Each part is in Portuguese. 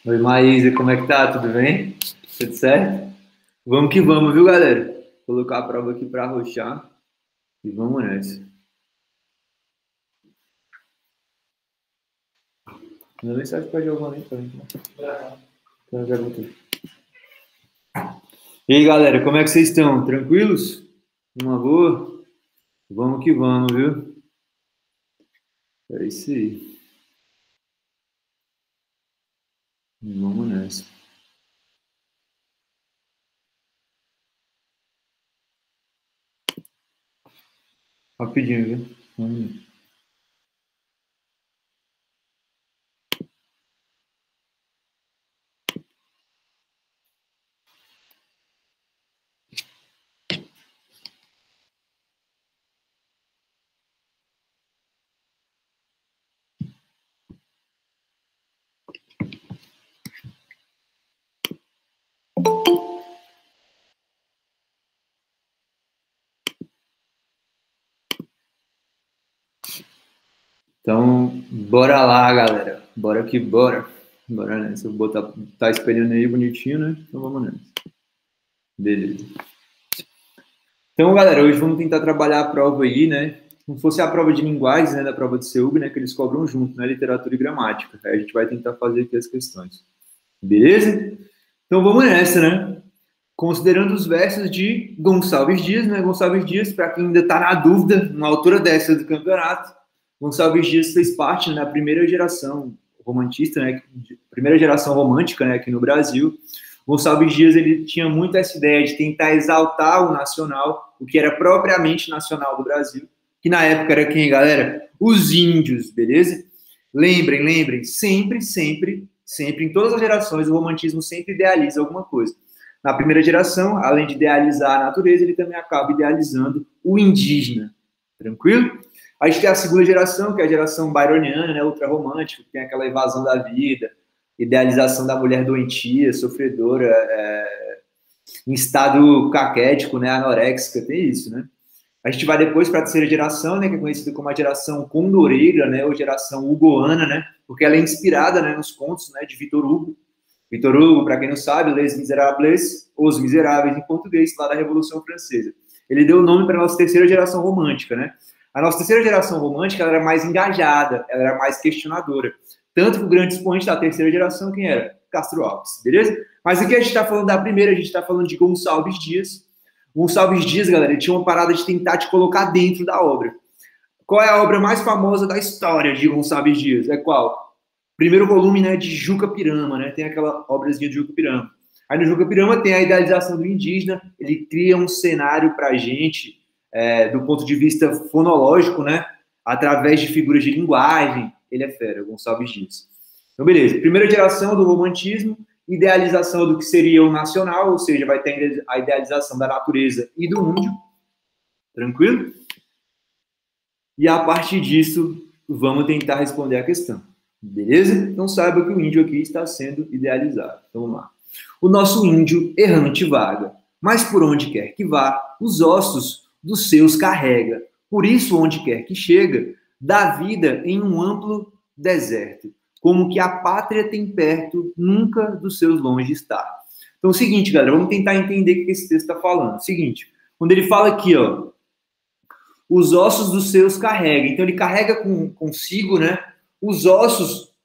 Oi, Maísa, como é que tá? Tudo bem? Tudo certo? Vamos que vamos, viu, galera? Vou colocar a prova aqui para arrochar e vamos nessa. Manda mensagem para Giovanni também. E aí, galera, como é que vocês estão? Tranquilos? Uma boa? Vamos que vamos, viu? É isso aí. Vamos nessa. Rapidinho, viu? Vamos. Então, bora lá, galera. Bora que bora. Bora nessa. Vou botar, tá espelhando aí bonitinho, né? Então vamos nessa. Beleza. Então, galera, hoje vamos tentar trabalhar a prova aí, né? Como se fosse a prova de linguagens, né? Da prova de CEUB, né? Que eles cobram junto, né? Literatura e gramática. Aí a gente vai tentar fazer aqui as questões. Beleza? Então vamos nessa, né? Considerando os versos de Gonçalves Dias, né? Gonçalves Dias, para quem ainda está na dúvida, numa altura dessa do campeonato, Gonçalves Dias fez parte, né, da primeira geração romantista, né? Primeira geração romântica, né? Aqui no Brasil. Gonçalves Dias, ele tinha muito essa ideia de tentar exaltar o nacional, o que era propriamente nacional do Brasil, que na época era quem, galera? Os índios, beleza? Lembrem, sempre, em todas as gerações, o romantismo sempre idealiza alguma coisa. Na primeira geração, além de idealizar a natureza, ele também acaba idealizando o indígena. Tranquilo? A gente tem a segunda geração, que é a geração byroniana, né, ultrarromântica, que tem aquela evasão da vida, idealização da mulher doentia, sofredora, em estado caquético, né, anoréxica, tem isso, né? A gente vai depois para a terceira geração, né, que é conhecida como a geração condoreira, né, ou geração hugoana, né, porque ela é inspirada, né, nos contos, né, de Victor Hugo. Victor Hugo, para quem não sabe, Les Miserables, Os Miseráveis em português, lá da Revolução Francesa. Ele deu o nome para a nossa terceira geração romântica, né? A nossa terceira geração romântica, ela era mais engajada, ela era mais questionadora. Tanto que o grande expoente da terceira geração, quem era? Castro Alves, beleza? Mas aqui a gente está falando da primeira, a gente está falando de Gonçalves Dias. Gonçalves Dias, galera, ele tinha uma parada de tentar te colocar dentro da obra. Qual é a obra mais famosa da história de Gonçalves Dias? É qual? Primeiro volume, né, de Juca Pirama, né? Tem aquela obrazinha de Juca Pirama. Aí no Juca Pirama tem a idealização do indígena, ele cria um cenário para a gente, do ponto de vista fonológico, né? Através de figuras de linguagem. Ele é fera, Gonçalves Dias. Então, beleza. Primeira geração do romantismo, idealização do que seria o nacional, ou seja, vai ter a idealização da natureza e do índio. Tranquilo? E a partir disso, vamos tentar responder a questão. Beleza? Então saiba que o índio aqui está sendo idealizado. Então vamos lá. O nosso índio errante vaga, mas por onde quer que vá, os ossos dos seus carrega. Por isso, onde quer que chega, dá vida em um amplo deserto. Como que a pátria tem perto, nunca dos seus longe está. Então é o seguinte, galera, vamos tentar entender o que esse texto está falando. Seguinte, quando ele fala aqui, ó, os ossos dos seus carrega. Então ele carrega consigo, né, os ossos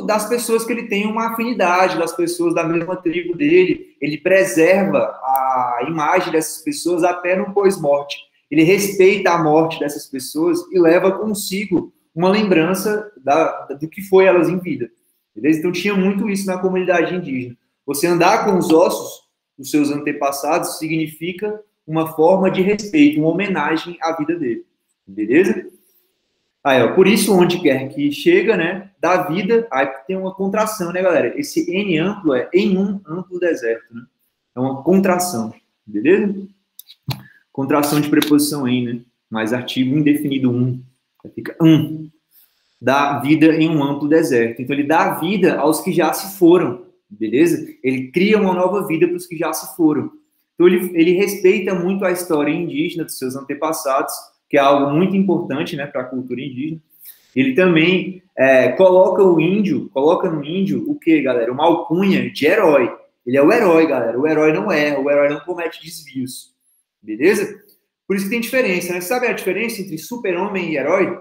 das pessoas que ele tem uma afinidade, das pessoas da mesma tribo dele. Ele preserva a imagem dessas pessoas até no pós-morte. Ele respeita a morte dessas pessoas e leva consigo uma lembrança do que foi elas em vida. Beleza? Então tinha muito isso na comunidade indígena. Você andar com os ossos dos seus antepassados significa uma forma de respeito, uma homenagem à vida dele. Beleza? Aí, ó, por isso, onde quer que chega, né, da vida, aí tem uma contração, né, galera? Esse N amplo é em um amplo deserto, né? É uma contração, beleza? Contração de preposição em, né? Mais artigo indefinido fica dá vida em um amplo deserto. Então, ele dá vida aos que já se foram, beleza? Ele cria uma nova vida para os que já se foram. Então, ele respeita muito a história indígena dos seus antepassados, que é algo muito importante, né, para a cultura indígena. Ele também coloca no índio o quê, galera? Uma alcunha de herói. Ele é o herói, galera. O herói não erra, o herói não comete desvios. Beleza? Por isso que tem diferença, né? Sabe a diferença entre super-homem e herói?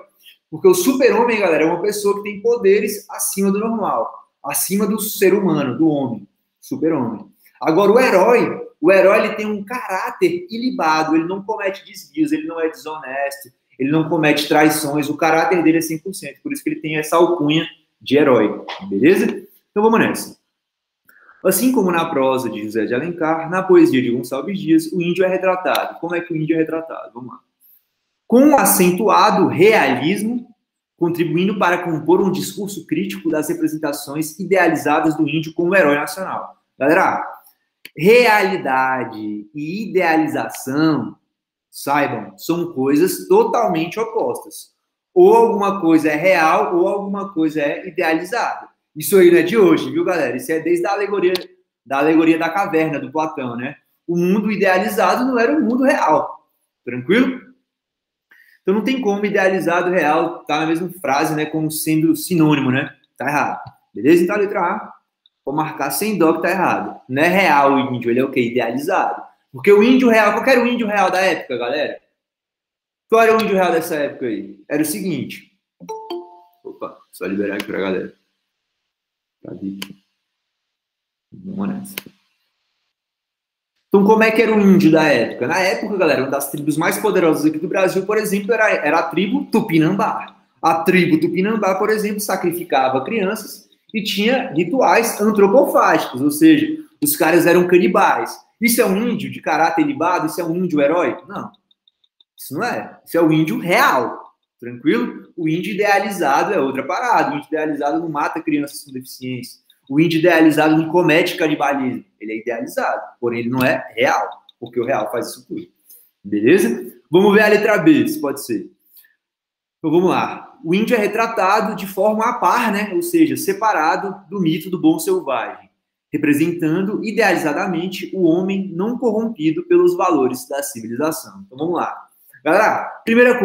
Porque o super-homem, galera, é uma pessoa que tem poderes acima do normal, acima do ser humano, do homem. Super-homem. Agora, o herói ele tem um caráter ilibado, ele não comete desvios, ele não é desonesto, ele não comete traições, o caráter dele é 100%, por isso que ele tem essa alcunha de herói, beleza? Então vamos nessa. Assim como na prosa de José de Alencar, na poesia de Gonçalves Dias, o índio é retratado. Como é que o índio é retratado? Vamos lá. Com um acentuado realismo, contribuindo para compor um discurso crítico das representações idealizadas do índio como herói nacional. Galera, realidade e idealização, saibam, são coisas totalmente opostas. Ou alguma coisa é real, ou alguma coisa é idealizada. Isso aí não é de hoje, viu, galera? Isso é desde a alegoria da caverna, do Platão, né? O mundo idealizado não era o mundo real. Tranquilo? Então não tem como idealizado e real tá na mesma frase, né? Como sendo sinônimo, né? Tá errado. Beleza? Então a letra A, vou marcar sem dó que tá errado. Não é real o índio, ele é o quê? Idealizado. Porque o índio real, qual era o índio real da época, galera? Qual era o índio real dessa época aí? Era o seguinte. Opa, só liberar aqui pra galera. Vamos nessa. Então, como é que era o índio da época? Na época, galera, uma das tribos mais poderosas aqui do Brasil, por exemplo, era a tribo Tupinambá. A tribo Tupinambá, por exemplo, sacrificava crianças e tinha rituais antropofágicos, ou seja, os caras eram canibais. Isso é um índio de caráter ilibado? Isso é um índio herói? Não. Isso não é. Isso é o índio real. Tranquilo? O índio idealizado é outra parada. O índio idealizado não mata crianças com deficiência. O índio idealizado não comete canibalismo. Ele é idealizado, porém ele não é real, porque o real faz isso tudo. Beleza? Vamos ver a letra B, se pode ser. Então vamos lá. O índio é retratado de forma a par, né? Ou seja, separado do mito do bom selvagem, representando idealizadamente o homem não corrompido pelos valores da civilização. Então vamos lá. Galera, primeira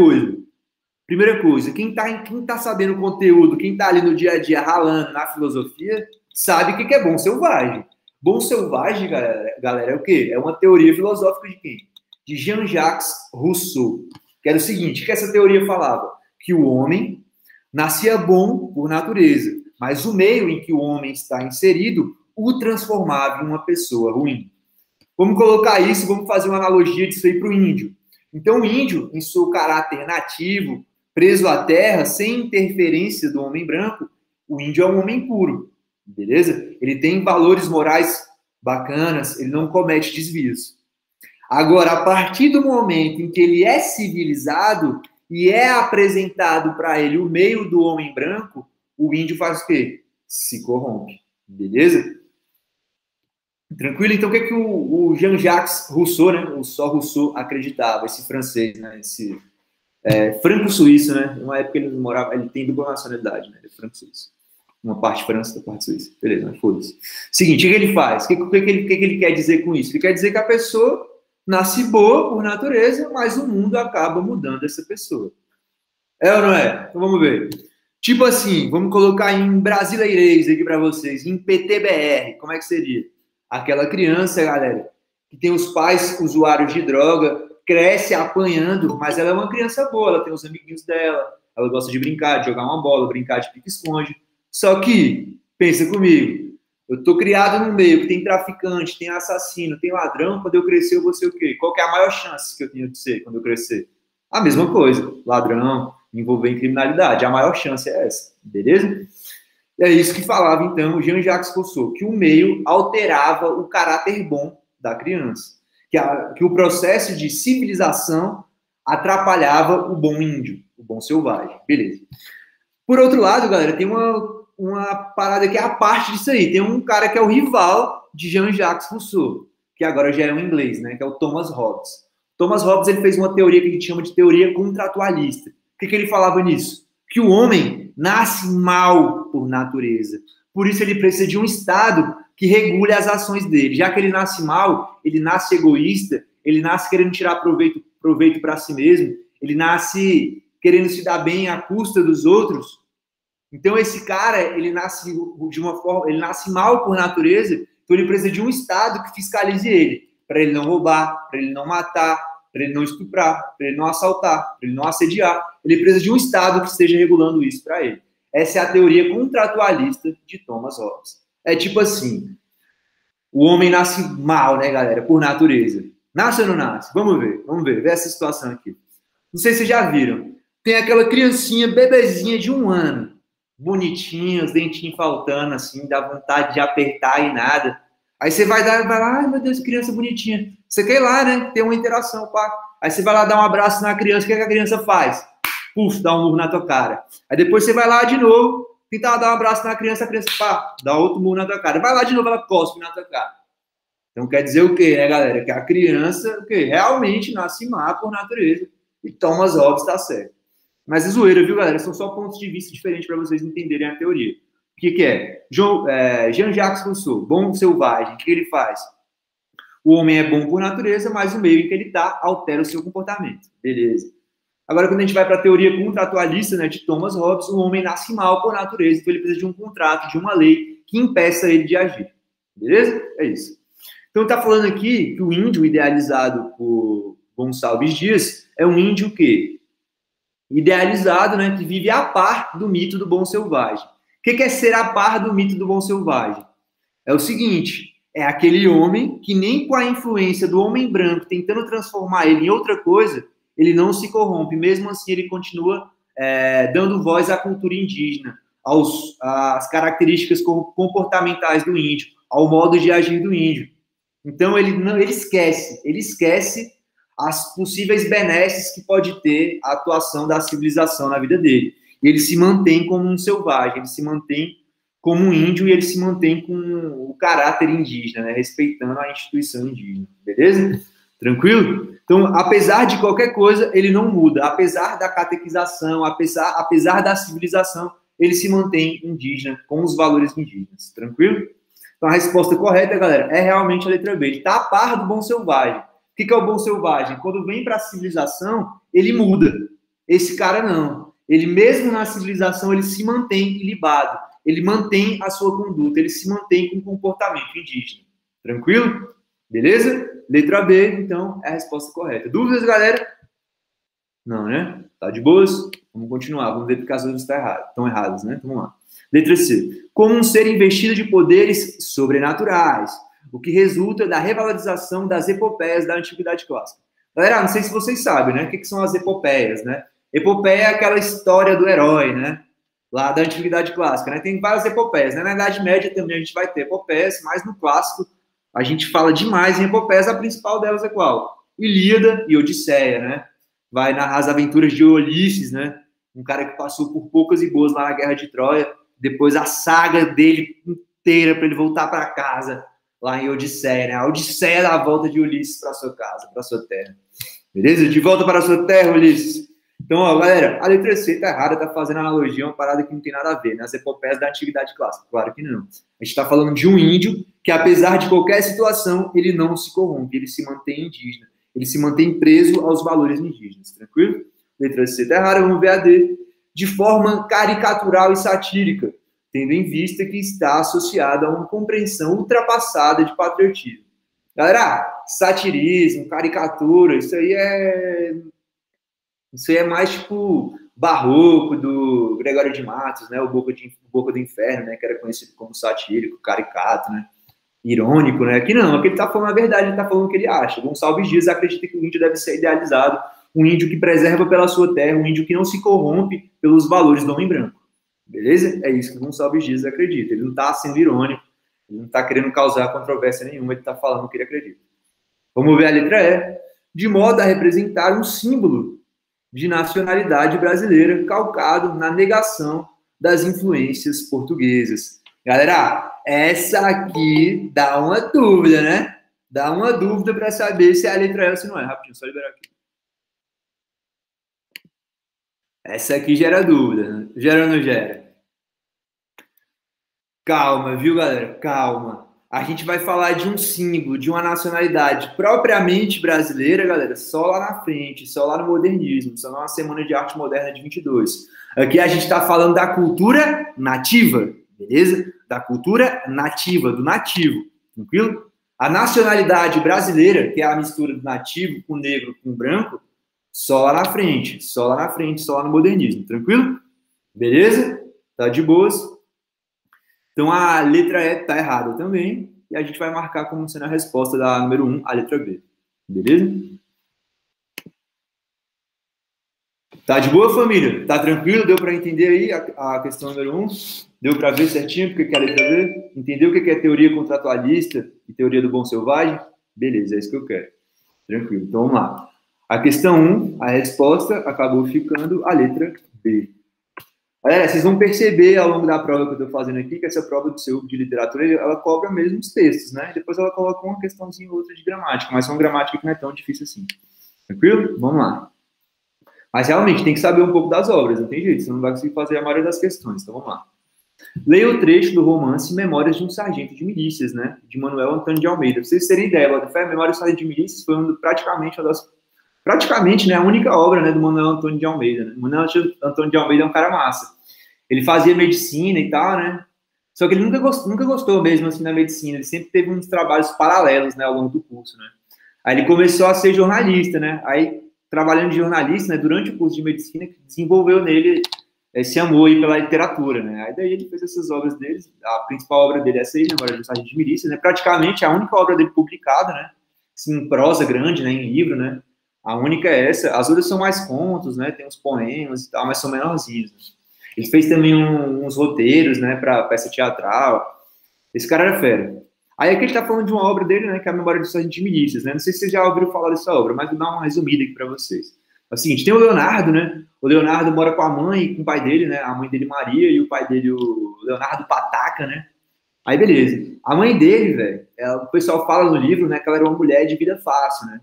coisa, quem tá sabendo o conteúdo, quem tá ali no dia a dia ralando na filosofia, sabe o que é bom selvagem. Bom selvagem, galera, é o quê? É uma teoria filosófica de quem? De Jean-Jacques Rousseau. Que era o seguinte, que essa teoria falava? Que o homem nascia bom por natureza, mas o meio em que o homem está inserido o transformava em uma pessoa ruim. Vamos colocar isso, vamos fazer uma analogia disso aí para o índio. Então, o índio, em seu caráter nativo, preso à terra, sem interferência do homem branco, o índio é um homem puro, beleza? Ele tem valores morais bacanas, ele não comete desvios. Agora, a partir do momento em que ele é civilizado e é apresentado para ele o meio do homem branco, o índio faz o quê? Se corrompe, beleza? Tranquilo? Então, o que é que o Jean-Jacques Rousseau, né? O só Rousseau acreditava, esse francês, né? Esse franco-suíço, né? Uma época ele tem dupla nacionalidade, né? Ele é franco-suíço. Uma parte França, outra parte Suíça. Beleza, mas foda-se. Seguinte, o que ele faz? O que ele quer dizer com isso? Ele quer dizer que a pessoa nasce boa por natureza, mas o mundo acaba mudando essa pessoa. É ou não é? Então vamos ver. Tipo assim, vamos colocar em brasileirês aqui para vocês, em PTBR, como é que seria? Aquela criança, galera, que tem os pais usuários de droga, cresce apanhando, mas ela é uma criança boa, ela tem os amiguinhos dela, ela gosta de brincar, de jogar uma bola, brincar de pique-esconde. Só que, pensa comigo, eu tô criado num meio que tem traficante, tem assassino, tem ladrão, quando eu crescer eu vou ser o quê? Qual que é a maior chance que eu tenho de ser quando eu crescer? A mesma coisa, ladrão, me envolver em criminalidade, a maior chance é essa, beleza? É isso que falava, então, o Jean-Jacques Rousseau, que o meio alterava o caráter bom da criança, que o processo de civilização atrapalhava o bom índio, o bom selvagem, beleza. Por outro lado, galera, tem uma parada que é a parte disso aí, tem um cara que é o rival de Jean-Jacques Rousseau, que agora já é um inglês, né, que é o Thomas Hobbes. Thomas Hobbes ele fez uma teoria que a gente chama de teoria contratualista. O que ele falava nisso? Que o homem nasce mal por natureza. Por isso ele precisa de um Estado que regule as ações dele. Já que ele nasce mal, ele nasce egoísta, ele nasce querendo tirar proveito para si mesmo, ele nasce querendo se dar bem à custa dos outros. Então, esse cara, ele nasce de uma forma, ele nasce mal por natureza, então ele precisa de um Estado que fiscalize ele, para ele não roubar, para ele não matar, para ele não estuprar, para ele não assaltar, para ele não assediar. Ele precisa de um Estado que esteja regulando isso para ele. Essa é a teoria contratualista de Thomas Hobbes. É tipo assim, o homem nasce mal, né, galera, por natureza. Nasce ou não nasce? Vamos ver essa situação aqui. Não sei se vocês já viram. Tem aquela criancinha, bebezinha de 1 ano, bonitinha, os dentinhos faltando, assim, dá vontade de apertar e nada. Aí você vai lá, ai meu Deus, criança bonitinha. Você quer ir lá, né, ter uma interação, pá. Aí você vai lá dar um abraço na criança, o que a criança faz? Puf, dá um murro na tua cara. Aí depois você vai lá de novo, tentar dar um abraço na criança, pá, dá outro murro na tua cara. Vai lá de novo, ela cospe na tua cara. Então quer dizer o quê, né, galera? Que a criança, o quê? Realmente nasce má por natureza. E Thomas Hobbes está certo. Mas é zoeira, viu, galera? São só pontos de vista diferentes para vocês entenderem a teoria. O que é? Jean-Jacques Rousseau, bom selvagem. O que ele faz? O homem é bom por natureza, mas o meio em que ele está altera o seu comportamento. Beleza. Agora, quando a gente vai para a teoria contratualista, né, de Thomas Hobbes, o homem nasce mal por natureza, então ele precisa de um contrato, de uma lei que impeça ele de agir. Beleza? É isso. Então, está falando aqui que o índio idealizado por Gonçalves Dias é um índio que idealizado, né, que vive a par do mito do bom selvagem. O que é ser a par do mito do bom selvagem? É o seguinte, é aquele homem que nem com a influência do homem branco tentando transformar ele em outra coisa, ele não se corrompe, mesmo assim ele continua dando voz à cultura indígena, às características comportamentais do índio, ao modo de agir do índio. Então ele esquece as possíveis benesses que pode ter a atuação da civilização na vida dele. E ele se mantém como um selvagem, ele se mantém como um índio e ele se mantém com o caráter indígena, né? Respeitando a instituição indígena. Beleza? Tranquilo? Então, apesar de qualquer coisa, ele não muda. Apesar da catequização, apesar da civilização, ele se mantém indígena, com os valores indígenas. Tranquilo? Então, a resposta correta, galera, é realmente a letra B. Ele está a par do bom selvagem. O que é o bom selvagem? Quando vem para a civilização, ele muda. Esse cara não. Ele mesmo na civilização, ele se mantém ilibado. Ele mantém a sua conduta. Ele se mantém com o comportamento indígena. Tranquilo? Beleza? Letra B, então, é a resposta correta. Dúvidas, galera? Não, né? Tá de boas? Vamos continuar. Vamos ver porque as coisas estão erradas, né? Então, vamos lá. Letra C. Como um ser investido de poderes sobrenaturais, o que resulta da revalorização das epopeias da Antiguidade Clássica. Galera, não sei se vocês sabem, né? O que são as epopeias, né? Epopeia é aquela história do herói, né? Lá da Antiguidade Clássica, né? Tem várias epopeias, né? Na Idade Média também a gente vai ter epopeias, mas no clássico a gente fala demais em epopeias. A principal delas é qual? Ilíada e Odisseia, né? Vai narrar as aventuras de Ulisses, né? Um cara que passou por poucas e boas lá na Guerra de Troia. Depois a saga dele inteira para ele voltar para casa, lá em Odisseia, né? A Odisseia da volta de Ulisses para sua casa, para sua terra. Beleza? De volta para a sua terra, Ulisses. Então, ó, galera, a letra C tá errada, tá fazendo analogia a uma parada que não tem nada a ver, né? As epopeias da Antiguidade Clássica. Claro que não. A gente tá falando de um índio que, apesar de qualquer situação, ele não se corrompe, ele se mantém indígena, ele se mantém preso aos valores indígenas, tranquilo? Letra C tá errada, vamos ver a D. De forma caricatural e satírica, tendo em vista que está associada a uma compreensão ultrapassada de patriotismo. Galera, satirismo, caricatura, isso aí é mais tipo barroco do Gregório de Matos, né? O Boca do Inferno, né? Que era conhecido como satírico, caricato, né? Irônico, né? Aqui não, aqui ele tá falando a verdade, ele tá falando o que ele acha. Gonçalves Dias acredita que o índio deve ser idealizado, um índio que preserva pela sua terra, um índio que não se corrompe pelos valores do homem branco. Beleza? É isso que Gonçalves Dias acredita. Ele não tá sendo irônico, ele não tá querendo causar controvérsia nenhuma, ele tá falando o que ele acredita. Vamos ver a letra E. De modo a representar um símbolo de nacionalidade brasileira calcado na negação das influências portuguesas. Galera, essa aqui dá uma dúvida, né? Dá uma dúvida para saber se é a letra E ou se não é. Rapidinho, só liberar aqui. Essa aqui gera dúvida, né? Gera ou não gera? Calma, viu, galera? Calma. a gente vai falar de um símbolo, de uma nacionalidade propriamente brasileira, galera, só lá na frente, só lá no modernismo, só na Semana de Arte Moderna de 22. Aqui a gente está falando da cultura nativa, beleza? Da cultura nativa, do nativo, tranquilo? A nacionalidade brasileira, que é a mistura do nativo com o negro com o branco, só lá na frente, só lá na frente, só lá no modernismo, tranquilo? Beleza? Tá de boas? Então, a letra E está errada também, e a gente vai marcar como sendo a resposta da número 1, a letra B. Beleza? Tá de boa, família? Tá tranquilo? Deu para entender aí a questão número 1? Deu para ver certinho o que é a letra B? Entendeu o que é teoria contratualista e teoria do bom selvagem? Beleza, é isso que eu quero. Tranquilo, então vamos lá. A questão 1, a resposta acabou ficando a letra B. Galera, vocês vão perceber ao longo da prova que eu estou fazendo aqui que essa prova do seu de literatura, ela cobra mesmo os textos, né? Depois ela coloca uma questãozinha ou outra de gramática, mas uma gramática que não é tão difícil assim. Tranquilo? Vamos lá. Mas realmente tem que saber um pouco das obras, não tem jeito, você não vai conseguir fazer a maioria das questões. Então vamos lá. Leia o trecho do romance Memórias de um Sargento de Milícias, né? De Manuel Antônio de Almeida. Pra vocês terem ideia, Memórias de um Sargento de Milícias foi praticamente, né, a única obra, né, do Manuel Antônio de Almeida. Né? Manuel Antônio de Almeida é um cara massa. Ele fazia medicina e tal, né? Só que ele nunca gostou mesmo assim da medicina. Ele sempre teve uns trabalhos paralelos, né, ao longo do curso, né? Aí ele começou a ser jornalista, né? Aí trabalhando de jornalista, né, durante o curso de medicina, que desenvolveu nele esse amor aí pela literatura, né? Aí daí ele fez essas obras dele. A principal obra dele é essa aí, Memórias de um Sargento de Milícias, né? Praticamente a única obra dele publicada, né? Assim, em prosa grande, né, em livro, né? A única é essa. As outras são mais contos, né? Tem uns poemas e tal, mas são menorzinhos. Né? Ele fez também uns roteiros, né? Para peça teatral. Esse cara era fera. Aí aqui a gente tá falando de uma obra dele, né? Que é a Memória do Sargento de Milícias, né? Não sei se vocês já ouviram falar dessa obra, mas vou dar uma resumida aqui para vocês. É o seguinte, tem o Leonardo, né? O Leonardo mora com a mãe e com o pai dele, né? A mãe dele, Maria, e o pai dele, o Leonardo Pataca, né? Aí, beleza. A mãe dele, velho, o pessoal fala no livro, né? Que ela era uma mulher de vida fácil, né?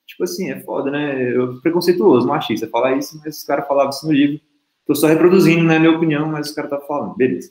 Tipo assim, é foda, né? Preconceituoso, machista, falar isso, mas os caras falavam isso no livro. Tô só reproduzindo, né? Minha opinião, mas os caras tá falando. Beleza.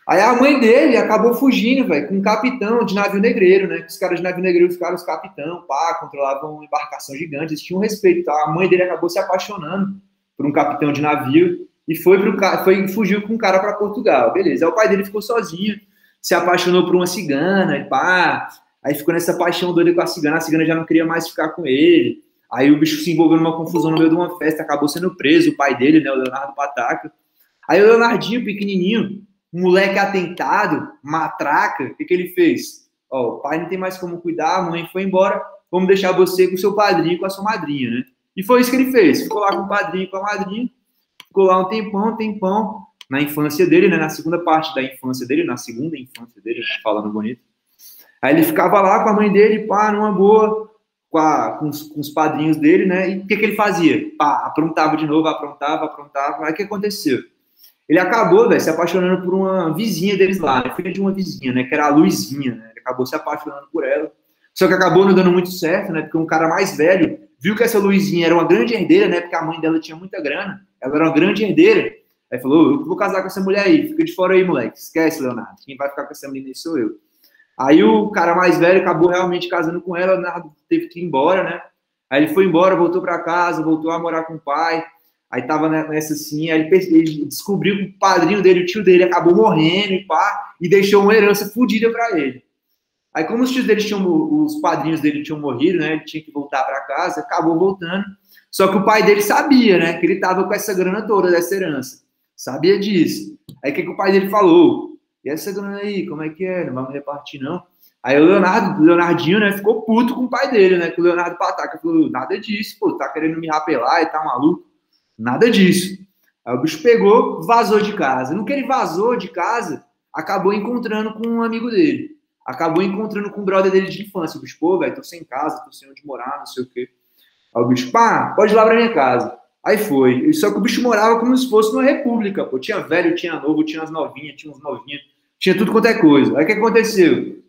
Aí a mãe dele acabou fugindo, velho, com um capitão de navio negreiro, né? Os caras de navio negreiro ficaram os capitão, pá, controlavam uma embarcação gigante, eles tinham respeito, tá? A mãe dele acabou se apaixonando por um capitão de navio e fugiu com um cara para Portugal, beleza. Aí o pai dele ficou sozinho, se apaixonou por uma cigana e pá, aí ficou nessa paixão doida com a cigana já não queria mais ficar com ele. Aí o bicho se envolveu numa confusão no meio de uma festa, acabou sendo preso, o pai dele, né, o Leonardo Pataca. Aí o Leonardinho, pequenininho, um moleque atentado, matraca, o que ele fez? Ó, o pai não tem mais como cuidar, a mãe foi embora, vamos deixar você com o seu padrinho e com a sua madrinha, né? E foi isso que ele fez, ficou lá com o padrinho e com a madrinha, ficou lá um tempão, na infância dele, né, na segunda parte da infância dele, na segunda infância dele, falando bonito. Aí ele ficava lá com a mãe dele, pá, numa boa, com os padrinhos dele, né, e o que ele fazia? Pá, aprontava de novo, aprontava, aí o que aconteceu? Ele acabou, velho, se apaixonando por uma vizinha deles lá, né? Filha de uma vizinha, né? Que era a Luizinha, né? Ele acabou se apaixonando por ela. Só que acabou não dando muito certo, né? Porque um cara mais velho viu que essa Luizinha era uma grande herdeira, né? Porque a mãe dela tinha muita grana. Ela era uma grande herdeira. Aí falou, eu vou casar com essa mulher aí. Fica de fora aí, moleque. Esquece, Leonardo. Quem vai ficar com essa menina aí sou eu. Aí o cara mais velho acabou realmente casando com ela. O Leonardo teve que ir embora, né? Aí ele foi embora, voltou para casa, voltou a morar com o pai. Aí tava nessa assim, aí ele descobriu que o padrinho dele, o tio dele, acabou morrendo e pá, e deixou uma herança fodida para ele. Aí como os tios dele os padrinhos dele tinham morrido, né, ele tinha que voltar para casa, acabou voltando. Só que o pai dele sabia, né, que ele tava com essa grana toda dessa herança. Sabia disso. Aí o que o pai dele falou? E essa grana aí, como é que é? Não vamos repartir, não? Aí o Leonardinho, né, ficou puto com o pai dele, né, que o Leonardo Pataca falou, nada disso, pô, tá querendo me rapelar e tá maluco. Nada disso. Aí o bicho pegou, vazou de casa. No que ele vazou de casa, acabou encontrando com um amigo dele. Acabou encontrando com o brother dele de infância. O bicho, pô, velho, tô sem casa, tô sem onde morar, não sei o quê. Aí o bicho, pá, pode ir lá pra minha casa. Aí foi. Só que o bicho morava como se fosse uma república, pô. Tinha velho, tinha novo, tinha as novinhas, tinha uns novinhos, tinha tudo quanto é coisa. Aí o que aconteceu?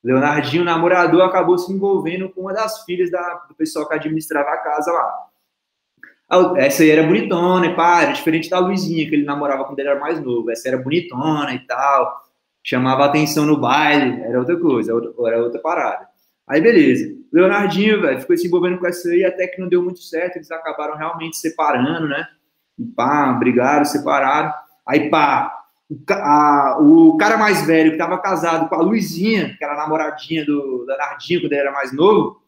Leonardinho, namorador, acabou se envolvendo com uma das filhas do pessoal que administrava a casa lá. Essa aí era bonitona, e pá, era diferente da Luizinha, que ele namorava quando ele era mais novo. Essa era bonitona e tal. chamava atenção no baile, era outra coisa, era outra parada. Aí, beleza. Leonardinho, velho, ficou se envolvendo com essa aí, até que não deu muito certo, eles acabaram realmente separando, né? E pá, brigaram, separaram. Aí, pá, o cara mais velho, que tava casado com a Luizinha, que era a namoradinha do Leonardinho, quando ele era mais novo,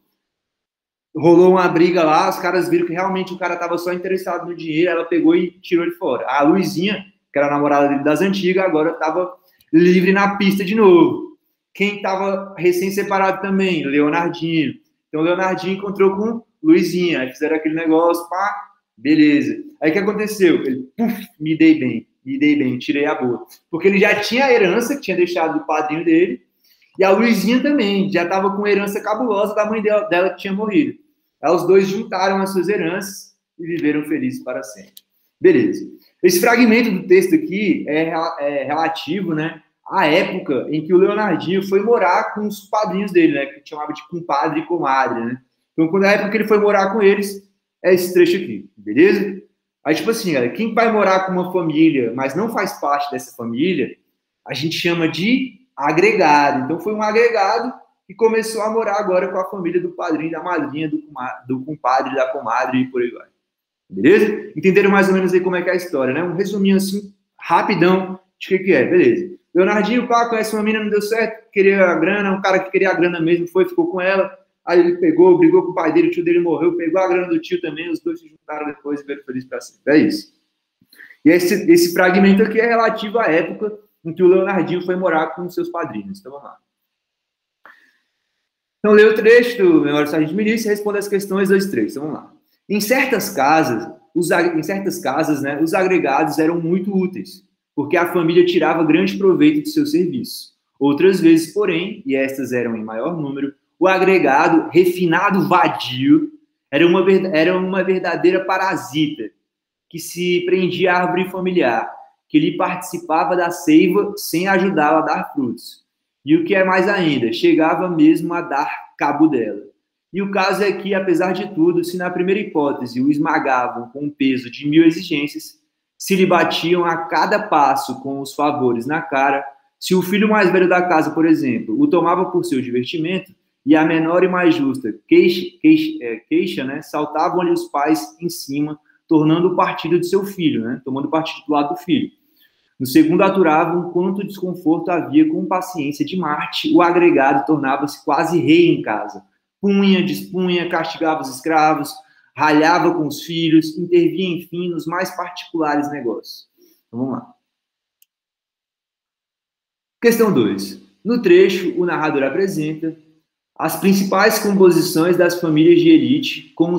rolou uma briga lá, os caras viram que realmente o cara tava só interessado no dinheiro, ela pegou e tirou ele fora. A Luizinha, que era a namorada dele das antigas, agora tava livre na pista de novo. Quem tava recém-separado também? Leonardinho. Então, o Leonardinho encontrou com Luizinha, aí fizeram aquele negócio, pá, beleza. Aí o que aconteceu? Ele, puf, me dei bem, tirei a boa. Porque ele já tinha a herança que tinha deixado do padrinho dele, e a Luizinha também, já estava com herança cabulosa da mãe dela que tinha morrido. Aí os dois juntaram as suas heranças e viveram felizes para sempre. Beleza. Esse fragmento do texto aqui é relativo, né, à época em que o Leonardinho foi morar com os padrinhos dele, né, que chamava de compadre e comadre, né. Então, quando a época que ele foi morar com eles, é esse trecho aqui, beleza? Aí, tipo assim, galera, quem vai morar com uma família, mas não faz parte dessa família, a gente chama de agregado. Então, foi um agregado que começou a morar agora com a família do padrinho, da madrinha, do compadre, da comadre e por aí vai. Beleza? Entenderam mais ou menos aí como é que é a história, né? Um resuminho assim, rapidão, de que é. Beleza. Leonardinho, pá, conhece uma menina, não deu certo, queria a grana, um cara que queria a grana mesmo, ficou com ela. Aí ele pegou, brigou com o pai dele, o tio dele morreu, pegou a grana do tio também, os dois se juntaram depois e viram felizes para sempre. É isso. E esse fragmento aqui é relativo à época em que o Leonardinho foi morar com seus padrinhos. Então, vamos lá. Então, lê o trecho do Memória do Sargento Milícia e responde as questões 2 e 3. Então, vamos lá. Em certas casas, né, os agregados eram muito úteis, porque a família tirava grande proveito de seu serviço. Outras vezes, porém, e estas eram em maior número, o agregado, refinado vadio, era uma verdadeira parasita, que se prendia à árvore familiar, que lhe participava da seiva sem ajudá-la a dar frutos. E o que é mais ainda, chegava mesmo a dar cabo dela. E o caso é que, apesar de tudo, se na primeira hipótese o esmagavam com o peso de 1000 exigências, se lhe batiam a cada passo com os favores na cara, se o filho mais velho da casa, por exemplo, o tomava por seu divertimento, e a menor e mais justa queixa, né, saltavam-lhe os pais em cima, tornando o partido de seu filho, né, tomando partido do lado do filho. No segundo, aturavam quanto desconforto havia com paciência de Marte, o agregado tornava-se quase rei em casa. Punha, dispunha, castigava os escravos, ralhava com os filhos, intervia, enfim, nos mais particulares negócios. Então, vamos lá. Questão 2. No trecho, o narrador apresenta as principais composições das famílias de elite com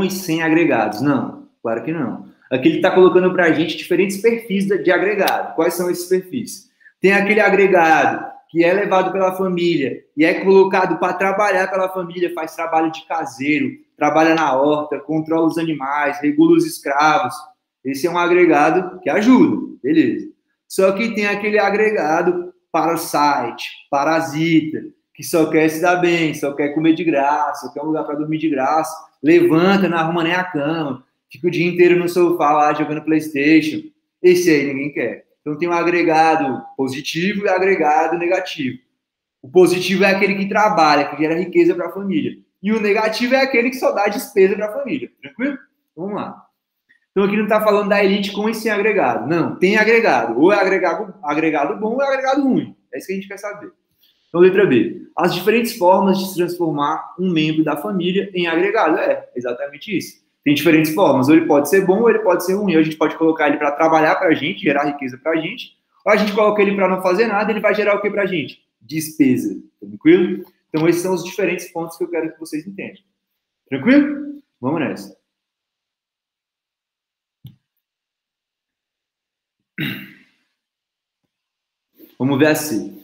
e sem agregados. Não, claro que não. Aqui ele está colocando para a gente diferentes perfis de agregado. Quais são esses perfis? Tem aquele agregado que é levado pela família e é colocado para trabalhar pela família, faz trabalho de caseiro, trabalha na horta, controla os animais, regula os escravos. Esse é um agregado que ajuda, beleza. Só que tem aquele agregado parasita, que só quer se dar bem, só quer comer de graça, só quer um lugar para dormir de graça, levanta, não arruma nem a cama, fica o dia inteiro no sofá lá jogando PlayStation. Esse aí ninguém quer. Então tem um agregado positivo e agregado negativo. O positivo é aquele que trabalha, que gera riqueza para a família. E o negativo é aquele que só dá despesa para a família. Tranquilo? Vamos lá. Então aqui não está falando da elite com e sem agregado. Não, tem agregado. Ou é agregado bom ou é agregado ruim. É isso que a gente quer saber. Então, letra B. As diferentes formas de se transformar um membro da família em agregado. É exatamente isso. Tem diferentes formas. Ou ele pode ser bom ou ele pode ser ruim. Ou a gente pode colocar ele para trabalhar para a gente, gerar riqueza para a gente. Ou a gente coloca ele para não fazer nada, ele vai gerar o que para a gente? Despesa. Tranquilo? Então, esses são os diferentes pontos que eu quero que vocês entendam. Tranquilo? Vamos nessa. Vamos ver assim.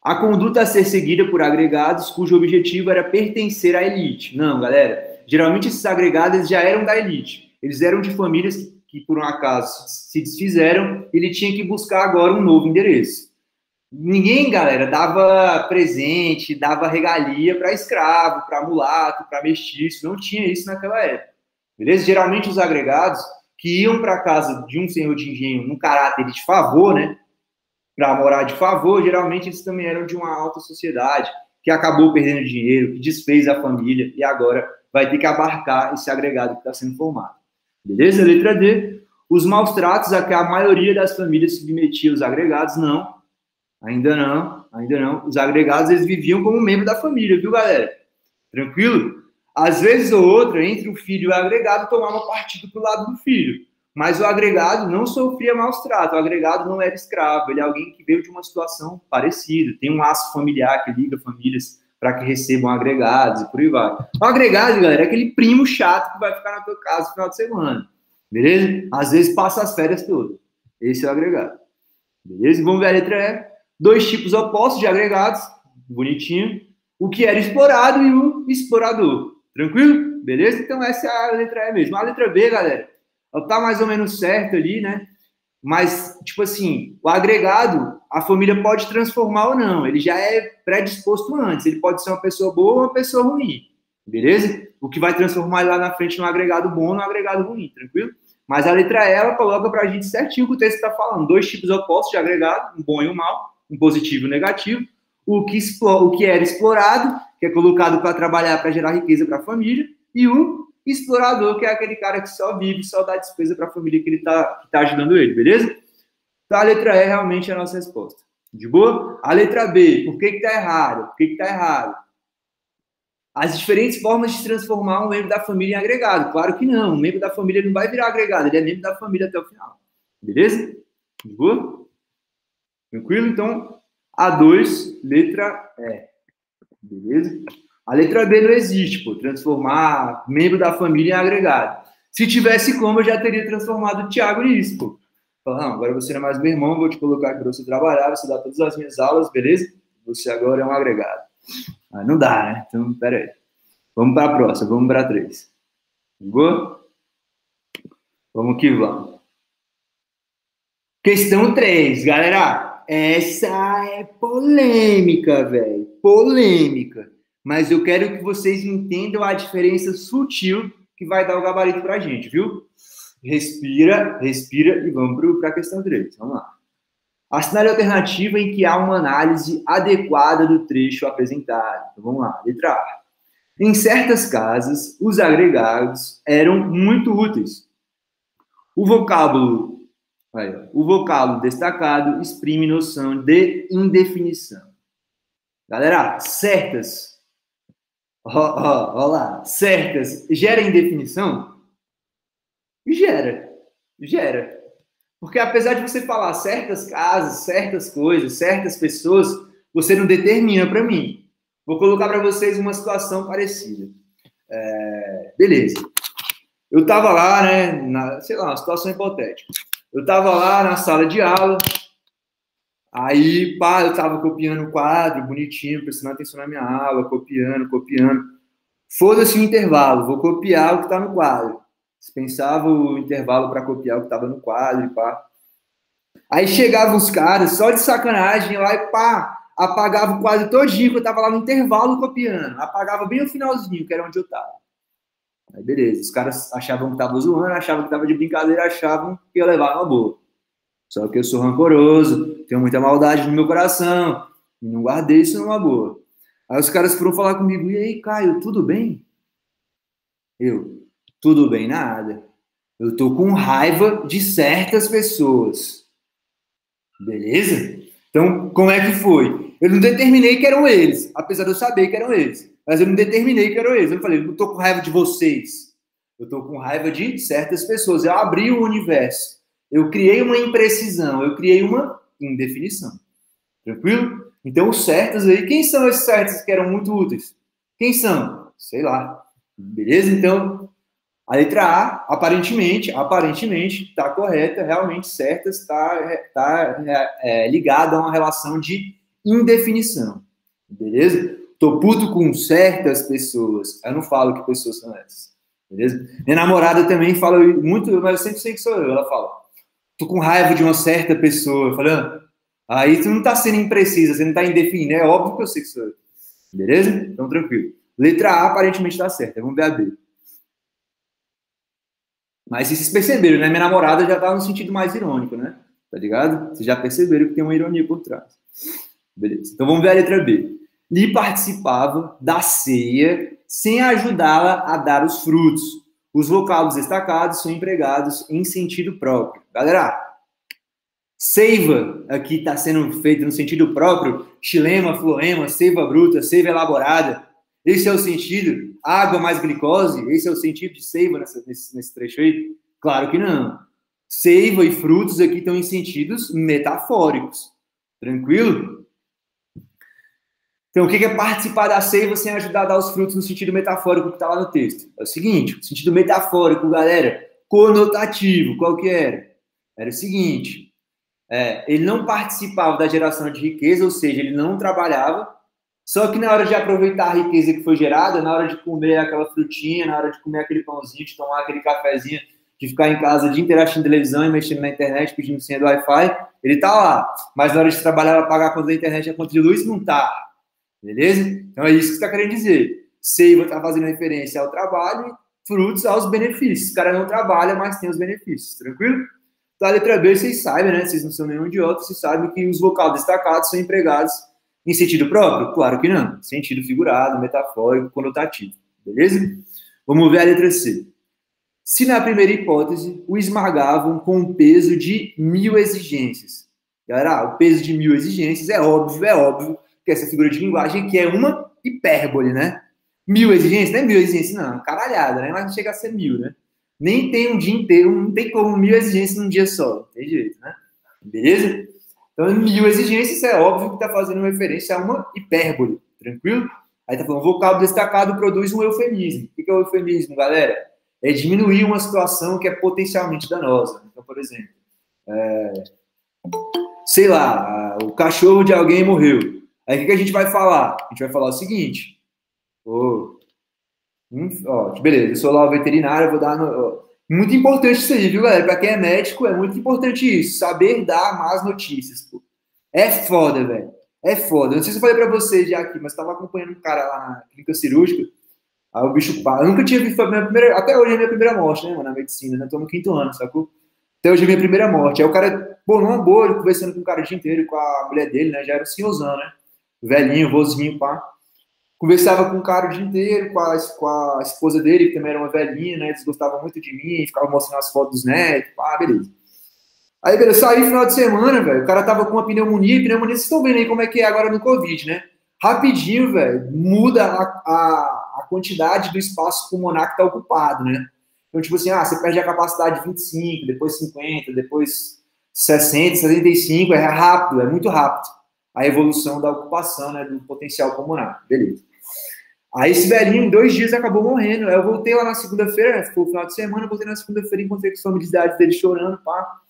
A conduta a ser seguida por agregados cujo objetivo era pertencer à elite. Não, galera. Geralmente esses agregados já eram da elite. Eles eram de famílias que por um acaso, se desfizeram, ele tinha que buscar agora um novo endereço. Ninguém, galera, dava presente, dava regalia para escravo, para mulato, para mestiço. Não tinha isso naquela época. Beleza? Geralmente os agregados que iam para a casa de um senhor de engenho num caráter de favor, né? para morar de favor, geralmente eles também eram de uma alta sociedade, que acabou perdendo dinheiro, que desfez a família e agora vai ter que abarcar esse agregado que está sendo formado. Beleza? Letra D. Os maus tratos a que a maioria das famílias submetia os agregados, não. Ainda não, ainda não. Os agregados, eles viviam como membro da família, viu, galera? Tranquilo? Às vezes ou outra, entre o filho e o agregado, tomava partido pro lado do filho. Mas o agregado não sofria maus tratos. O agregado não era escravo. Ele é alguém que veio de uma situação parecida. Tem um laço familiar que liga famílias para que recebam agregados e por aí vai. O agregado, galera, é aquele primo chato que vai ficar na tua casa no final de semana. Beleza? Às vezes passa as férias todas. Esse é o agregado. Beleza? Vamos ver a letra E. 2 tipos opostos de agregados. Bonitinho. O que era explorado e o explorador. Tranquilo? Beleza? Então essa é a letra E mesmo. A letra B, galera, ela tá mais ou menos certa ali, né? Mas, tipo assim, o agregado, a família pode transformar ou não. Ele já é predisposto antes. Ele pode ser uma pessoa boa ou uma pessoa ruim. Beleza? O que vai transformar ele lá na frente num agregado bom ou num agregado ruim. Tranquilo? Mas a letra E, ela coloca pra gente certinho o que o texto está falando. 2 tipos opostos de agregado, um bom e um mal, um positivo e um negativo. O que era explorado, que é colocado para trabalhar, para gerar riqueza para a família, e o explorador, que é aquele cara que só vive, só dá despesa para a família que tá ajudando ele, beleza? Então, a letra E realmente é a nossa resposta. De boa? A letra B, por que está errado? Por que está errado? As diferentes formas de transformar um membro da família em agregado. Claro que não, um membro da família não vai virar agregado, ele é membro da família até o final. Beleza? De boa? Tranquilo? Então, A2, letra E. Beleza? A letra B não existe, pô. Transformar membro da família em agregado. Se tivesse como, eu já teria transformado o Thiago nisso, pô. Falar, não, agora você não é mais meu irmão, vou te colocar aqui para você trabalhar, você dá todas as minhas aulas, beleza? Você agora é um agregado. Mas não dá, né? Então, pera aí. Vamos para a próxima, vamos para a 3. Boa? Vamos que vamos. Questão 3, galera. Essa é polêmica, velho. Polêmica. Mas eu quero que vocês entendam a diferença sutil que vai dar o gabarito pra gente, viu? Respira, respira e vamos para a questão 3. Vamos lá. Assinale a alternativa em que há uma análise adequada do trecho apresentado. Então, vamos lá. Letra A. Em certas casas, os agregados eram muito úteis. O vocábulo destacado exprime noção de indefinição. Galera, certas. Ó lá. Certas. Gera indefinição? Gera. Porque apesar de você falar certas casas, certas coisas, certas pessoas, você não determina para mim. Vou colocar para vocês uma situação parecida. Beleza. Eu estava lá, né, uma situação hipotética. Eu estava lá na sala de aula, aí, pá, eu estava copiando o quadro, bonitinho, prestando atenção na minha aula, copiando. Foda-se o intervalo, vou copiar o que está no quadro. Dispensava o intervalo para copiar o que estava no quadro, pá. Aí chegavam os caras, só de sacanagem, lá e pá, apagava o quadro todinho, que eu tava lá no intervalo copiando. Apagava bem no finalzinho, que era onde eu tava. Aí beleza, os caras achavam que tava zoando, achavam que tava de brincadeira, achavam que ia levar uma boa. Só que eu sou rancoroso, tenho muita maldade no meu coração, e não guardei isso numa boa. Aí os caras foram falar comigo, e aí, Caio, tudo bem? Tudo bem, nada. Eu tô com raiva de certas pessoas. Beleza? Então, como é que foi? Eu não determinei que eram eles, apesar de eu saber que eram eles. Mas eu não determinei que eram eles. Eu falei, eu não tô com raiva de vocês. Eu tô com raiva de certas pessoas. Eu abri o universo. Eu criei uma imprecisão. Eu criei uma indefinição. Tranquilo? Então, os certos aí, quem são esses certos que eram muito úteis? Quem são? Sei lá. Beleza? Então, a letra A, aparentemente, está correta, realmente certa, está ligada a uma relação de indefinição. Beleza? Tô puto com certas pessoas. Eu não falo que pessoas são essas. Beleza? Minha namorada também fala muito, mas eu sempre sei que sou eu. Ela fala, tô com raiva de uma certa pessoa. Eu falo, aí tu não tá sendo imprecisa, você não tá indefinindo. É óbvio que eu sei que sou eu. Beleza? Então, tranquilo. Letra A, aparentemente, está certa. Vamos ver a B. Mas vocês perceberam, né? Minha namorada já tá no sentido mais irônico, né? tá ligado? Vocês já perceberam que tem uma ironia por trás. Beleza. Então vamos ver a letra B. Li participava da ceia sem ajudá-la a dar os frutos. Os vocábulos destacados são empregados em sentido próprio. Galera, seiva aqui está sendo feito no sentido próprio. Xilema, floema, seiva bruta, seiva elaborada. Esse é o sentido. Água mais glicose. Esse é o sentido de seiva nesse trecho aí? Claro que não. Seiva e frutos aqui estão em sentidos metafóricos. Tranquilo? Então, o que é participar da seiva sem ajudar a dar os frutos no sentido metafórico que está lá no texto? É o seguinte, o sentido metafórico, galera, conotativo, qual que era? Era o seguinte, ele não participava da geração de riqueza, ou seja, ele não trabalhava, só que na hora de aproveitar a riqueza que foi gerada, na hora de comer aquela frutinha, na hora de comer aquele pãozinho, de tomar aquele cafezinho, de ficar em casa o dia inteiro assistindo televisão e mexendo na internet, pedindo senha do Wi-Fi, ele tá lá. Mas na hora de trabalhar, para pagar a conta da internet e a conta de luz, não tá. Beleza? Então é isso que você está querendo dizer. Seiva está fazendo referência ao trabalho e frutos aos benefícios. O cara não trabalha, mas tem os benefícios. Tranquilo? Então a letra B, vocês sabem, né? Vocês não são nenhum idiota, vocês sabem que os vocábulos destacados são empregados em sentido próprio? Claro que não. Sentido figurado, metafórico, conotativo. Beleza? Vamos ver a letra C. Se na primeira hipótese o esmagavam com um peso de 1000 exigências. Galera, o peso de 1000 exigências é óbvio que essa figura de linguagem aqui é uma hipérbole, né? 1000 exigências, não é 1000 exigências, não, caralhada, né? Mas não chega a ser 1000, né? Nem tem um dia inteiro, não tem como 1000 exigências num dia só, não tem jeito, né? Beleza? Então, 1000 exigências é óbvio que está fazendo referência a uma hipérbole, tranquilo? Aí tá falando, vocábulo destacado produz um eufemismo. O que é o eufemismo, galera? É diminuir uma situação que é potencialmente danosa. Então, por exemplo, sei lá, o cachorro de alguém morreu. Aí o que a gente vai falar? A gente vai falar o seguinte. Beleza, eu sou lá o veterinário, eu vou dar... Muito importante isso aí, viu, galera? Para quem é médico, é muito importante isso. Saber dar más notícias, pô. É foda, velho. É foda. Não sei se eu falei para vocês já aqui, mas estava acompanhando um cara lá na clínica cirúrgica. Aí o bicho pá. Eu nunca tinha visto a minha primeira... Até hoje é a minha primeira morte, né, mano, na medicina, né? Tô no 5º ano, sacou? Até hoje é a minha primeira morte. Aí o cara, pô, numa boa, ele conversando com o cara o dia inteiro, com a mulher dele, né? Já era o senhorzão, né? Velhinho, vozinho, pá. Conversava com o cara o dia inteiro, com a esposa dele, que também era uma velhinha, né? Eles gostavam muito de mim, ficavam mostrando as fotos dos netos, pá, beleza. Aí, beleza, saí no final de semana, velho. O cara tava com uma pneumonia, vocês estão vendo aí como é que é agora no Covid, né? Rapidinho, velho, muda a quantidade do espaço pulmonar que tá ocupado, né? Então, tipo assim, você perde a capacidade de 25, depois 50, depois 60, 75, é rápido, é muito rápido. A evolução da ocupação, né, do potencial pulmonar. Beleza. Aí esse velhinho, em 2 dias, acabou morrendo. Aí eu voltei lá na segunda-feira, né, ficou o final de semana, eu voltei na segunda-feira e encontrei com os familiares dele chorando, pá,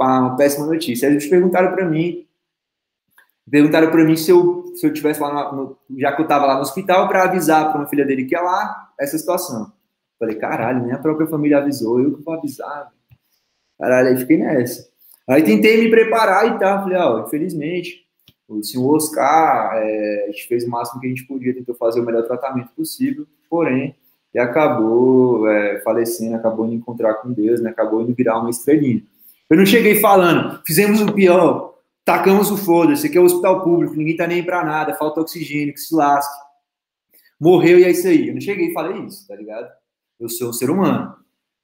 uma péssima notícia. Aí eles perguntaram para mim se eu tivesse lá, já que eu estava lá no hospital, para avisar para uma filha dele que ia lá, essa situação. Falei, caralho, nem a própria família avisou, eu que vou avisar. Caralho, aí fiquei nessa. Aí tentei me preparar e tal, falei, infelizmente, o senhor Oscar, a gente fez o máximo que a gente podia, tentou fazer o melhor tratamento possível, porém, ele acabou falecendo, acabou indo encontrar com Deus, né, acabou indo virar uma estrelinha. Eu não cheguei falando, fizemos o pior, tacamos o foda-se, aqui é o hospital público, ninguém tá nem pra nada, falta oxigênio, que se lasque. Morreu e é isso aí. Eu não cheguei e falei isso, tá ligado? Eu sou um ser humano.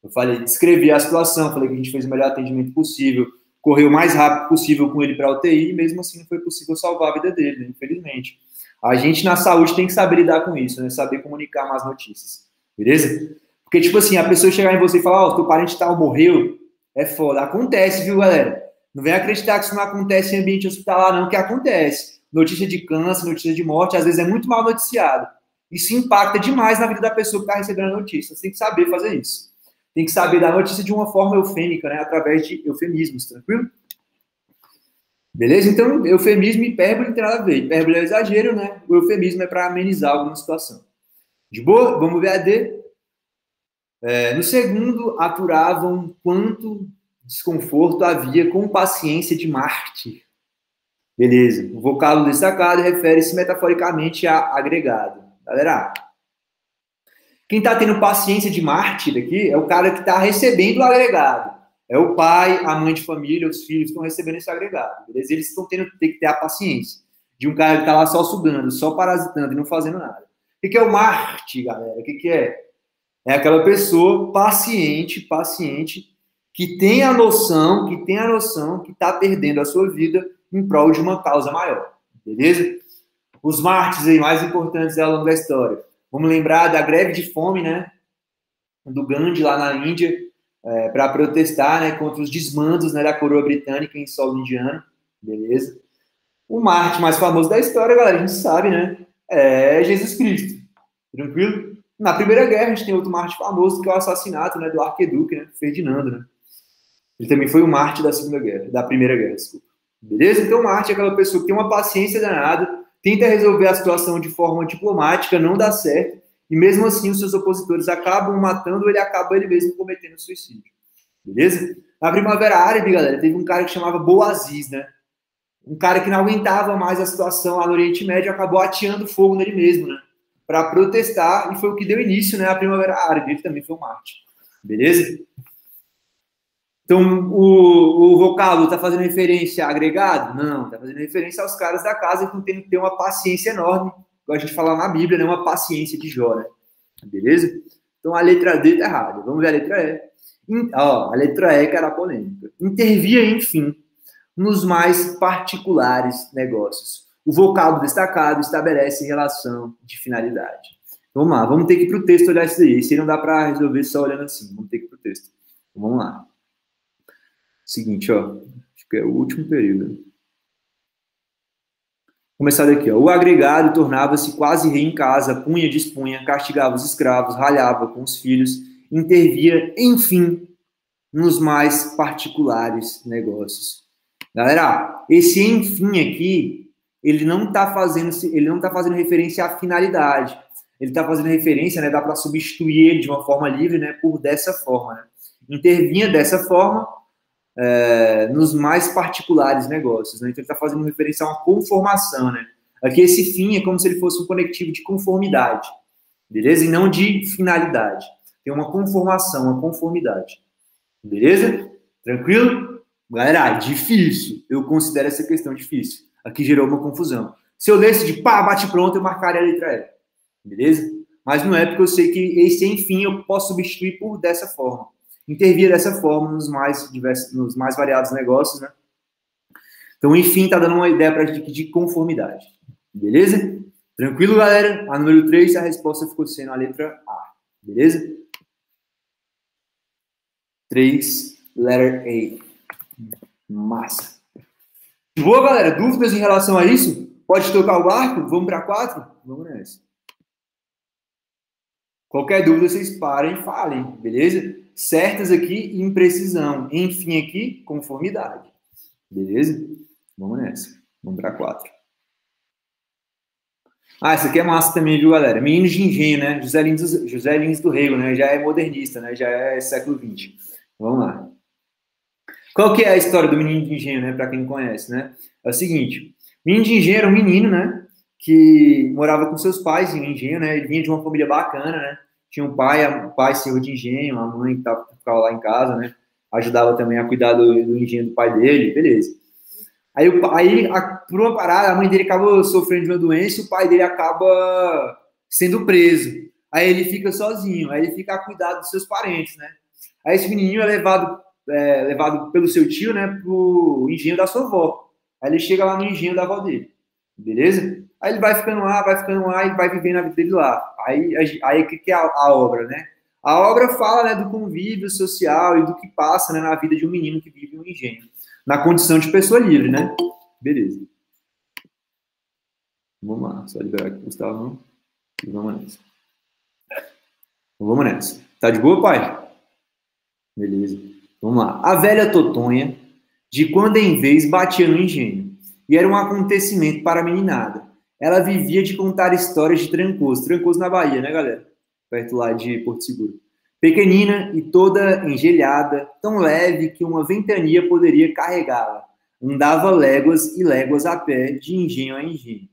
Eu falei, descrevi a situação, falei que a gente fez o melhor atendimento possível, correu o mais rápido possível com ele para a UTI, e mesmo assim não foi possível salvar a vida dele, né? Infelizmente. A gente na saúde tem que saber lidar com isso, né? Saber comunicar más notícias, beleza? Porque, tipo assim, a pessoa chegar em você e falar, teu parente tal morreu, é foda. Acontece, viu, galera? Não vem acreditar que isso não acontece em ambiente hospitalar, não, que acontece. Notícia de câncer, notícia de morte, às vezes é muito mal noticiado. Isso impacta demais na vida da pessoa que está recebendo a notícia. Você tem que saber fazer isso. Tem que saber dar notícia de uma forma eufêmica, né? Através de eufemismos, tranquilo? Beleza? Então, eufemismo e hipérbole não tem nada a ver. Hipérbole é exagero, né? O eufemismo é para amenizar alguma situação. De boa? Vamos ver a D. No segundo, aturavam quanto desconforto havia com paciência de mártir. Beleza. O vocábulo destacado refere-se metaforicamente a agregado. Galera, quem está tendo paciência de mártir aqui é o cara que está recebendo o agregado. É o pai, a mãe de família, os filhos estão recebendo esse agregado, beleza? Eles estão tendo que ter a paciência de um cara que está lá só sugando, só parasitando e não fazendo nada. O que é o Marte, galera? O que é? É aquela pessoa paciente, que tem a noção que está perdendo a sua vida em prol de uma causa maior, beleza? Os mártires aí mais importantes ao longo da história. Vamos lembrar da greve de fome, né? Do Gandhi lá na Índia, para protestar, né, contra os desmandos, né, da coroa britânica em solo indiano, beleza? O mártir mais famoso da história, galera, a gente sabe, né? É Jesus Cristo, tranquilo? Na Primeira Guerra, a gente tem outro mártir famoso, que é o assassinato, né, do arquiduque, né, Ferdinando, né? Ele também foi o mártir da Primeira Guerra, desculpa. Beleza? Então, o mártir é aquela pessoa que tem uma paciência danada, tenta resolver a situação de forma diplomática, não dá certo, e mesmo assim os seus opositores acabam matando, ele acaba ele mesmo cometendo suicídio. Beleza? Na Primavera Árabe, galera, teve um cara que chamava Boaziz, né? Um cara que não aguentava mais a situação lá no Oriente Médio, acabou ateando fogo nele mesmo, né? Para protestar, e foi o que deu início, né, à Primavera Árabe. Ele também foi um mártir. Beleza? Então, o vocábulo está fazendo referência a agregado? Não, está fazendo referência aos caras da casa que têm que ter uma paciência enorme, igual a gente fala na Bíblia, né? Uma paciência de Jó, né? Beleza? Então, a letra D está errada. Vamos ver a letra E. A letra E, que era polêmica. Intervia, enfim, nos mais particulares negócios. O vocábulo destacado estabelece relação de finalidade. Vamos lá, vamos ter que ir para o texto olhar isso daí. Isso aí não dá para resolver só olhando assim. Vamos ter que ir para o texto. Então, vamos lá. Seguinte, ó. Acho que é o último período. Vou começar daqui, ó. O agregado tornava-se quase rei em casa, punha, dispunha, castigava os escravos, ralhava com os filhos, intervia, enfim, nos mais particulares negócios. Galera, esse enfim aqui, ele não está fazendo referência à finalidade. Ele está fazendo referência, né? Dá para substituir ele de uma forma livre, né? Por dessa forma, né? Intervinha dessa forma nos mais particulares negócios, né? Então ele está fazendo referência a uma conformação, né? Aqui esse fim é como se ele fosse um conectivo de conformidade, beleza? E não de finalidade. Tem uma conformação, uma conformidade, beleza? Tranquilo? Galera, difícil. Eu considero essa questão difícil. Aqui gerou uma confusão. Se eu lesse de pá, bate pronto, eu marcaria a letra E. Beleza? Mas não é porque eu sei que esse enfim eu posso substituir por dessa forma. Intervir dessa forma nos mais variados negócios, né? Então, enfim, está dando uma ideia para a gente de conformidade. Beleza? Tranquilo, galera? A número 3, a resposta ficou sendo a letra A. Beleza? 3, letter A. Massa. Boa, galera? Dúvidas em relação a isso? Pode tocar o barco? Vamos para 4? Vamos nessa. Qualquer dúvida, vocês parem e falem, beleza? Certas aqui, imprecisão. Enfim, aqui, conformidade. Beleza? Vamos nessa. Vamos para 4. Essa aqui é massa também, viu, galera? Menino de engenho, né? José Lins do Rego, né? Já é modernista, né? Já é século XX. Vamos lá. Qual que é a história do menino de engenho, né? Para quem não conhece, né? É o seguinte. O menino de engenho era um menino, né? Que morava com seus pais em engenho, né? Ele vinha de uma família bacana, né? Tinha um pai senhor de engenho, a mãe que ficava lá em casa, né? Ajudava também a cuidar do engenho do pai dele, beleza. Aí, por uma parada, a mãe dele acaba sofrendo de uma doença e o pai dele acaba sendo preso. Aí ele fica sozinho, aí ele fica a cuidar dos seus parentes, né? Aí esse menininho é levado pelo seu tio, né, pro engenho da sua avó. Aí ele chega lá no engenho da avó dele, beleza? Aí ele vai ficando lá e vai vivendo a vida dele lá. Aí o que é a obra, né? A obra fala, né, do convívio social e do que passa, né, na vida de um menino que vive no engenho, na condição de pessoa livre, né? Beleza. Vamos lá, só liberar aqui o Gustavo. E vamos nessa. Vamos nessa. Tá de boa, pai? Beleza. Vamos lá. A velha Totonha, de quando em vez, batia no engenho. E era um acontecimento para a meninada. Ela vivia de contar histórias de Trancoso. Trancoso na Bahia, né, galera? Perto lá de Porto Seguro. Pequenina e toda engelhada, tão leve que uma ventania poderia carregá-la. Andava léguas e léguas a pé, de engenho a engenho,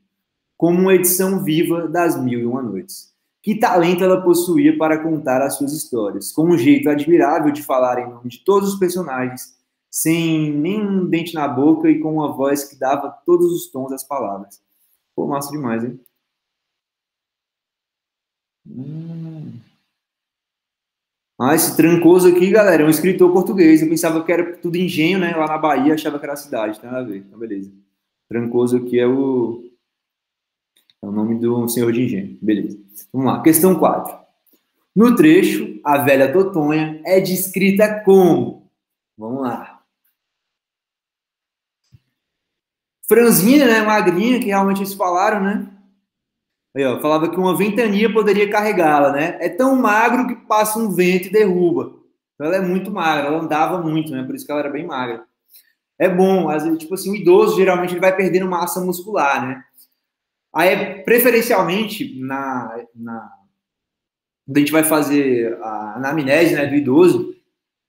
como uma edição viva das 1001 Noites. Que talento ela possuía para contar as suas histórias, com um jeito admirável de falar em nome de todos os personagens, sem nenhum dente na boca e com uma voz que dava todos os tons às palavras. Pô, massa demais, hein? Ah, esse Trancoso aqui, galera, é um escritor português. Eu pensava que era tudo Engenho, né? Lá na Bahia, achava que era a cidade, tem nada a ver. Então, beleza. Trancoso aqui é o nome do senhor de Engenho. Beleza. Vamos lá. Questão 4. No trecho, a velha Totonha é descrita como? Vamos lá. Franzina, né? Magrinha, que realmente eles falaram, né? Aí, ó, falava que uma ventania poderia carregá-la, né? É tão magro que passa um vento e derruba. Então ela é muito magra, ela andava muito, né? Por isso que ela era bem magra. É bom, às vezes, tipo assim, o idoso geralmente ele vai perdendo massa muscular, né? Aí, preferencialmente, quando a gente vai fazer a anamnese, né, do idoso,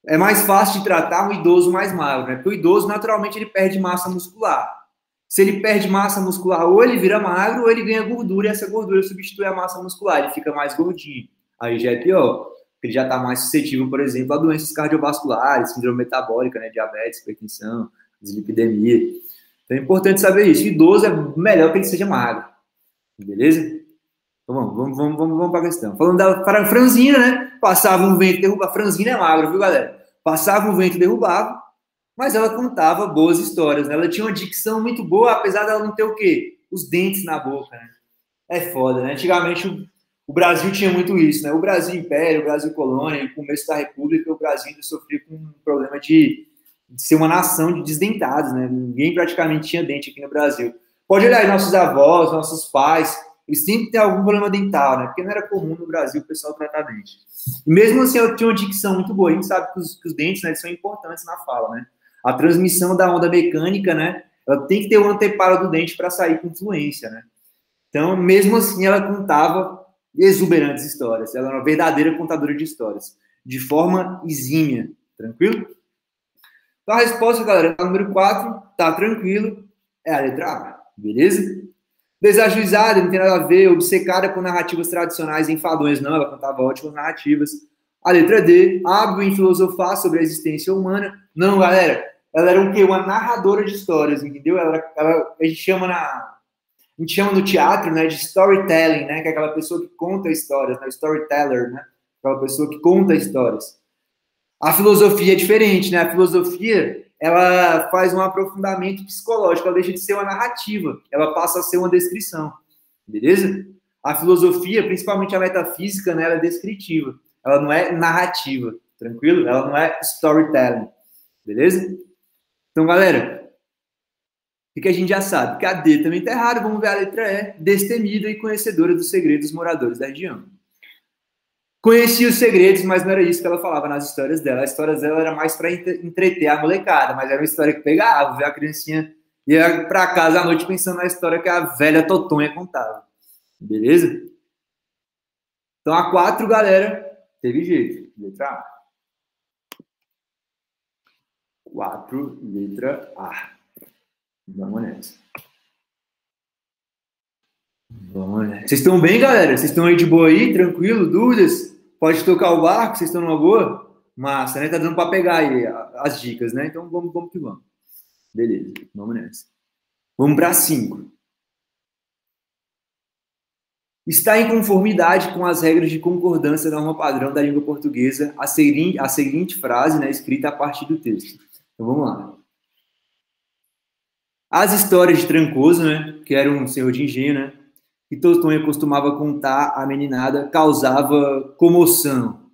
é mais fácil de tratar um idoso mais magro, né? Porque o idoso, naturalmente, ele perde massa muscular. Se ele perde massa muscular, ou ele vira magro, ou ele ganha gordura, e essa gordura substitui a massa muscular, ele fica mais gordinho. Aí já é pior, porque ele já está mais suscetível, por exemplo, a doenças cardiovasculares, síndrome metabólica, né? Diabetes, hipertensão, dislipidemia. Então é importante saber isso. O idoso é melhor que ele seja magro. Beleza? Então vamos para a questão. Falando da franzina, né? Passava um vento e derrubava. A franzina é magra, viu, galera? Passava um vento e derrubava, mas ela contava boas histórias, né? Ela tinha uma dicção muito boa, apesar dela não ter o quê? Os dentes na boca, né? É foda, né? Antigamente o Brasil tinha muito isso, né? O Brasil Império, o Brasil Colônia, no começo da República, o Brasil ainda sofria com um problema de ser uma nação de desdentados, né? Ninguém praticamente tinha dente aqui no Brasil. Pode olhar aí, nossos avós, nossos pais, eles sempre têm algum problema dental, né? Porque não era comum no Brasil o pessoal tratar dente. E mesmo assim, eu tinha uma dicção muito boa. A gente sabe que os dentes, né, são importantes na fala, né? A transmissão da onda mecânica, né? Ela tem que ter o anteparo do dente para sair com fluência, né? Então, mesmo assim, ela contava exuberantes histórias. Ela era uma verdadeira contadora de histórias, de forma exímia. Tranquilo? Então, a resposta, galera, número 4, tá tranquilo, é a letra A. Beleza? Desajuizada, não tem nada a ver, obcecada por narrativas tradicionais enfadonhas, não, ela contava ótimas narrativas. A letra D, hábil em filosofar sobre a existência humana. Não, galera, ela era o quê? Uma narradora de histórias, entendeu? A gente chama no teatro, né, de storytelling, né, que é aquela pessoa que conta histórias, né, storyteller, né, aquela pessoa que conta histórias. A filosofia é diferente, né? A filosofia, ela faz um aprofundamento psicológico, ela deixa de ser uma narrativa, ela passa a ser uma descrição, beleza? A filosofia, principalmente a metafísica, né, ela é descritiva, ela não é narrativa, tranquilo? Ela não é storytelling, beleza? Então, galera, o que a gente já sabe? Que a D também está errada, vamos ver a letra E, destemida e conhecedora dos segredos dos moradores da região. Conhecia os segredos, mas não era isso que ela falava nas histórias dela. As histórias dela era mais para entreter a molecada, mas era uma história que pegava, ver a criancinha ia para casa à noite pensando na história que a velha Totonha contava. Beleza? Então a 4, galera, teve jeito. Letra A. 4, letra A. Vamos nessa. Vamos nessa. Vocês estão bem, galera? Vocês estão aí de boa aí? Tranquilo? Dúvidas? Pode tocar o barco? Vocês estão numa boa? Massa, né? Tá dando para pegar aí as dicas, né? Então vamos que vamos. Beleza, vamos nessa. Vamos para 5. Está em conformidade com as regras de concordância da norma padrão da língua portuguesa a seguinte frase, né, escrita a partir do texto. Então vamos lá. As histórias de Trancoso, né, que era um senhor de engenho, né, que Totonha costumava contar à meninada, causava comoção.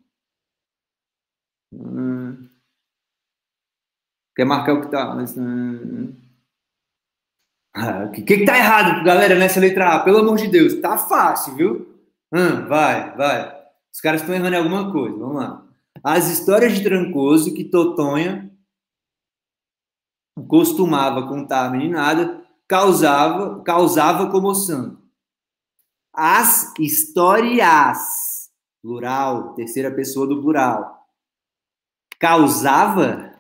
Quer marcar o que tá? O que tá errado, galera, nessa letra A? Pelo amor de Deus, tá fácil, viu? Vai. Os caras estão errando em alguma coisa, vamos lá. As histórias de Trancoso que Totonha costumava contar à meninada causava comoção. As histórias, plural, terceira pessoa do plural, causavam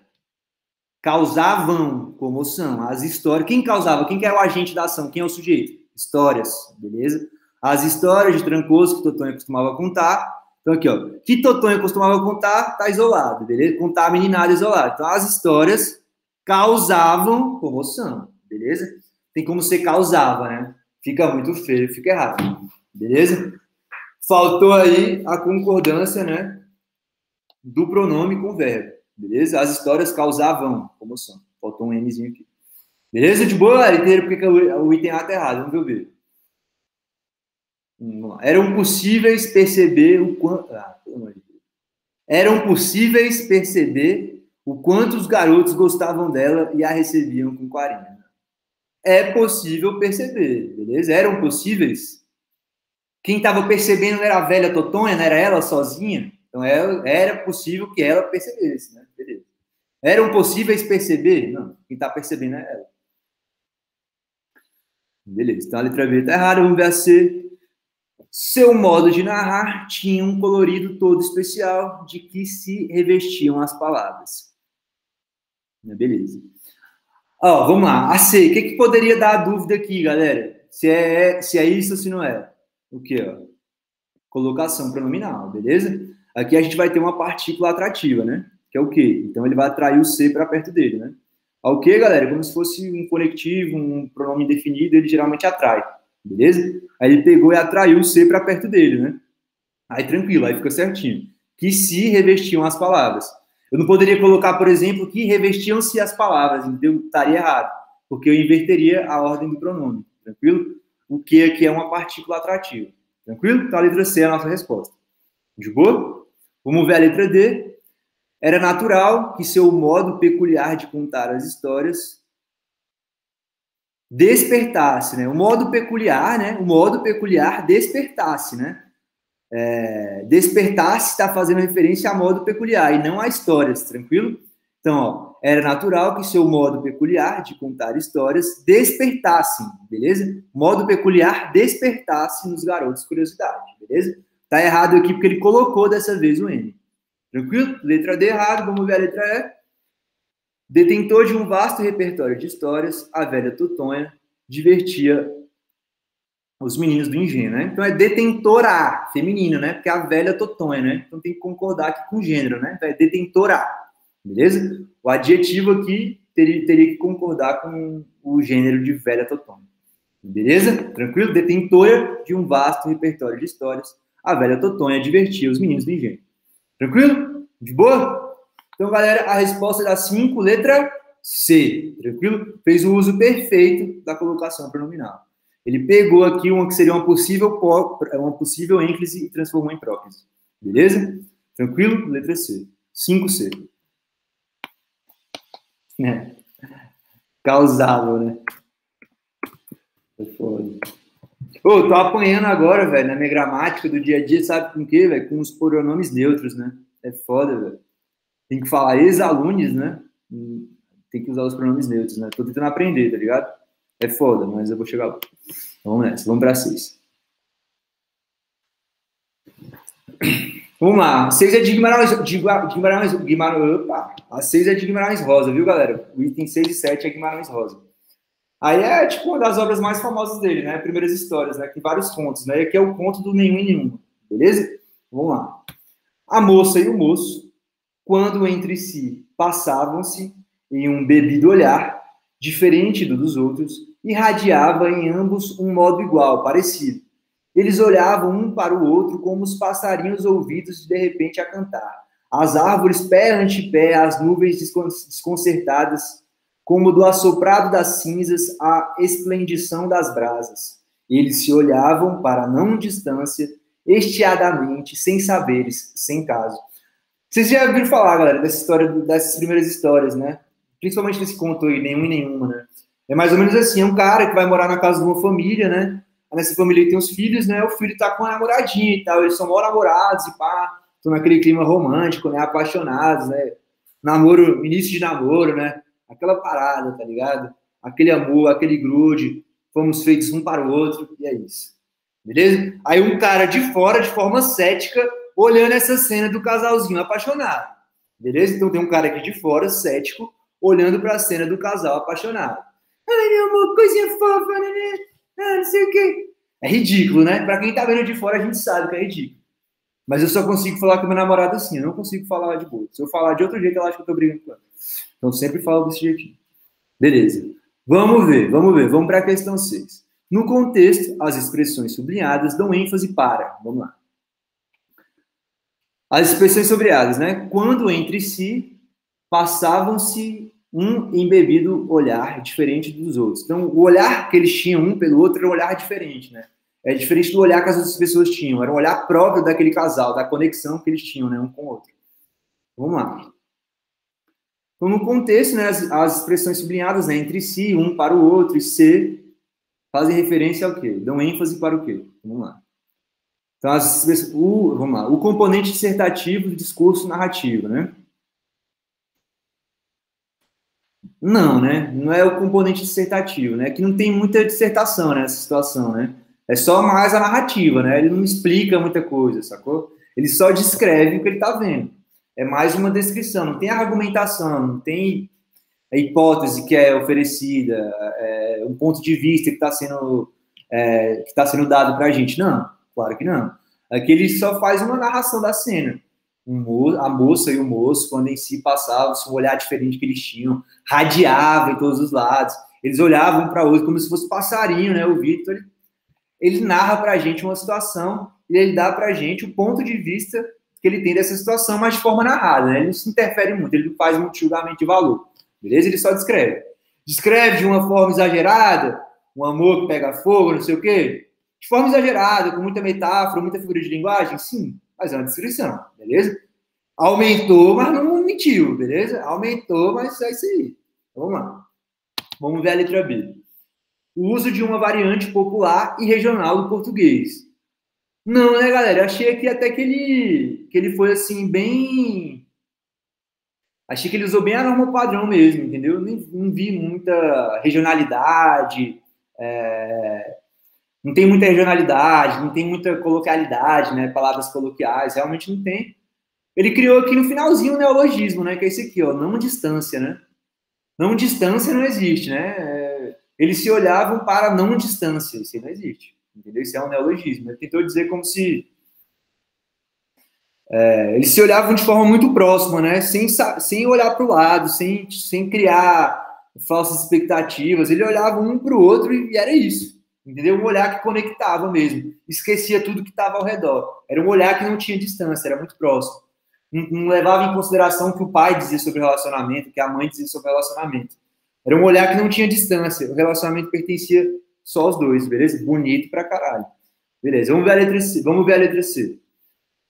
comoção. As histórias, quem causava? Quem que era o agente da ação? Quem é o sujeito? Histórias, beleza? As histórias de Trancoso que Totonho costumava contar. Então, aqui, ó. Que Totonho costumava contar, tá isolado, beleza? Contar a meninada isolado. Então, as histórias causavam comoção, beleza? Tem como ser causava, né? Fica muito feio, fica errado, beleza? Faltou aí a concordância, né? Do pronome com o verbo, beleza? As histórias causavam comoção. Faltou um Mzinho aqui. Beleza? De boa, inteiro, porque o item A tá errado. Vamos ver. Vamos lá. Eram possíveis perceber o quanto. Eram possíveis perceber o quanto os garotos gostavam dela e a recebiam com carinho. É possível perceber, beleza? Eram possíveis. Quem estava percebendo não era a velha Totonha, não era ela sozinha. Então era possível que ela percebesse, né? Beleza. Eram possíveis perceber? Não, quem está percebendo é ela. Beleza, então a letra B está errada, vamos ver a C. Seu modo de narrar tinha um colorido todo especial de que se revestiam as palavras. Beleza. Ó, vamos lá, a C. O que poderia dar a dúvida aqui, galera? Se é isso ou se não é. O que, ó? Colocação pronominal, beleza? Aqui a gente vai ter uma partícula atrativa, né? Que é o quê? Então ele vai atrair o C para perto dele, né? O que, galera? Como se fosse um conectivo, um pronome indefinido, ele geralmente atrai, beleza? Aí ele pegou e atraiu o C para perto dele, né? Aí tranquilo, aí fica certinho. Que se revestiam as palavras. Eu não poderia colocar, por exemplo, que revestiam-se as palavras, então estaria errado, porque eu inverteria a ordem do pronome, tranquilo? O que aqui é uma partícula atrativa, tranquilo? Então a letra C é a nossa resposta. De boa? Vamos ver a letra D. Era natural que seu modo peculiar de contar as histórias despertasse, né? O modo peculiar, né? O modo peculiar despertasse, né? Despertasse está fazendo referência a modo peculiar e não a histórias, tranquilo? Então, ó, era natural que seu modo peculiar de contar histórias despertasse, beleza? Modo peculiar despertasse nos garotos curiosidade, beleza? Tá errado aqui porque ele colocou dessa vez o N. Tranquilo? Letra D errado, vamos ver a letra E. Detentor de um vasto repertório de histórias, a velha Totonha divertia os meninos do engenho, né? Então é detentora, feminino, né? Porque é a velha Totonha, né? Então tem que concordar aqui com o gênero, né? É detentora, beleza? O adjetivo aqui teria que concordar com o gênero de velha Totonha. Beleza? Tranquilo? Detentora de um vasto repertório de histórias, a velha Totonha divertia os meninos do engenho. Tranquilo? De boa? Então, galera, a resposta da 5, letra C. Tranquilo? Fez o uso perfeito da colocação pronominal. Ele pegou aqui uma que seria uma possível ênclise e transformou em próclise. Beleza? Tranquilo? Letra C. 5C. Causável, né? É foda. Ô, tô apanhando agora, velho, na minha gramática do dia a dia, sabe com o quê, velho? Com os pronomes neutros, né? É foda, velho. Tem que falar ex-alunos, né? Tem que usar os pronomes neutros, né? Tô tentando aprender, tá ligado? É foda, mas eu vou chegar lá. Vamos nessa, vamos pra 6. Vamos lá. A 6 é de Guimarães. Opa! A 6 é de Guimarães Rosa, viu, galera? O item 6 e 7 é Guimarães Rosa. Aí é, tipo, uma das obras mais famosas dele, né? Primeiras Histórias, né? Tem vários contos, né? E aqui é o conto do Nenhum e Nenhuma, beleza? Vamos lá. A moça e o moço, quando entre si passavam-se em um bebido olhar, diferente do dos outros, irradiava em ambos um modo igual, parecido. Eles olhavam um para o outro como os passarinhos ouvidos de repente a cantar. As árvores pé ante pé, as nuvens desconcertadas, como do assoprado das cinzas a esplendição das brasas. Eles se olhavam para não distância, estiadamente, sem saberes, sem caso. Vocês já ouviram falar, galera, dessa história, dessas primeiras histórias, né? Principalmente desse conto aí, Nenhum e Nenhuma, né? É mais ou menos assim, é um cara que vai morar na casa de uma família, né? Nessa família tem os filhos, né? O filho tá com a namoradinha e tal, eles são mó namorados e pá, estão naquele clima romântico, né? Apaixonados, né? Namoro, início de namoro, né? Aquela parada, tá ligado? Aquele amor, aquele grude, fomos feitos um para o outro, e é isso. Beleza? Aí um cara de fora, de forma cética, olhando essa cena do casalzinho apaixonado. Beleza? Então tem um cara aqui de fora, cético, olhando para a cena do casal apaixonado. Ai, meu amor, coisinha fofa, né? Ah, não sei o quê. É ridículo, né? Para quem tá vendo de fora, a gente sabe que é ridículo. Mas eu só consigo falar com meu namorado assim, eu não consigo falar de boa. Se eu falar de outro jeito, ela acha que eu tô brigando com ela. Então sempre falo desse jeitinho. Beleza. Vamos para a questão 6. No contexto, as expressões sublinhadas dão ênfase para. Vamos lá. As expressões sublinhadas, né? Quando entre si passavam-se um embebido olhar diferente dos outros. Então, o olhar que eles tinham um pelo outro era um olhar diferente, né? É diferente do olhar que as outras pessoas tinham. Era um olhar próprio daquele casal, da conexão que eles tinham, né? Um com o outro. Vamos lá. Então, no contexto, né, as expressões sublinhadas, né, entre si, um para o outro, e se, fazem referência ao quê? Dão ênfase para o quê? Vamos lá. Então, vamos lá. O componente dissertativo do discurso narrativo, né? Não, né? Não é o componente dissertativo, né? Que não tem muita dissertação nessa situação, né? É só mais a narrativa, né? Ele não explica muita coisa, sacou? Ele só descreve o que ele está vendo. É mais uma descrição, não tem argumentação, não tem a hipótese que é oferecida, um ponto de vista que tá sendo dado para a gente. Não, claro que não. Aqui ele só faz uma narração da cena. A moça e o moço, quando em si passavam, um olhar diferente que eles tinham, radiava em todos os lados. Eles olhavam para outro como se fosse passarinho, né? O Victor, ele narra para a gente uma situação e ele dá para a gente o ponto de vista que ele tem dessa situação, mas de forma narrada, né? Ele não se interfere muito, ele não faz muito julgamento de valor. Beleza? Ele só descreve. Descreve de uma forma exagerada, um amor que pega fogo, não sei o quê. De forma exagerada, com muita metáfora, muita figura de linguagem, sim, mas é uma descrição, beleza? Aumentou, mas não mentiu, beleza? Aumentou, mas é isso aí. Vamos lá. Vamos ver a letra B. O uso de uma variante popular e regional do português. Não, né, galera? Achei aqui até que ele foi, assim, bem... Achei que ele usou bem a norma padrão mesmo, entendeu? Não vi muita regionalidade, não tem muita regionalidade, não tem muita coloquialidade, né? Palavras coloquiais, realmente não tem. Ele criou aqui no finalzinho o neologismo, né? Que é esse aqui, ó, não distância, né? Não distância não existe, né? Eles se olhavam para não distância, isso aí não existe, entendeu? Isso é um neologismo. Ele tentou dizer como se eles se olhavam de forma muito próxima, né? Sem olhar para o lado, sem criar falsas expectativas. Ele olhava um para o outro e era isso. Entendeu? Um olhar que conectava mesmo. Esquecia tudo que estava ao redor. Era um olhar que não tinha distância, era muito próximo. Não levava em consideração o que o pai dizia sobre o relacionamento, o que a mãe dizia sobre o relacionamento. Era um olhar que não tinha distância. O relacionamento pertencia só aos dois, beleza? Bonito pra caralho. Beleza, vamos ver a letra C. Vamos ver a letra C.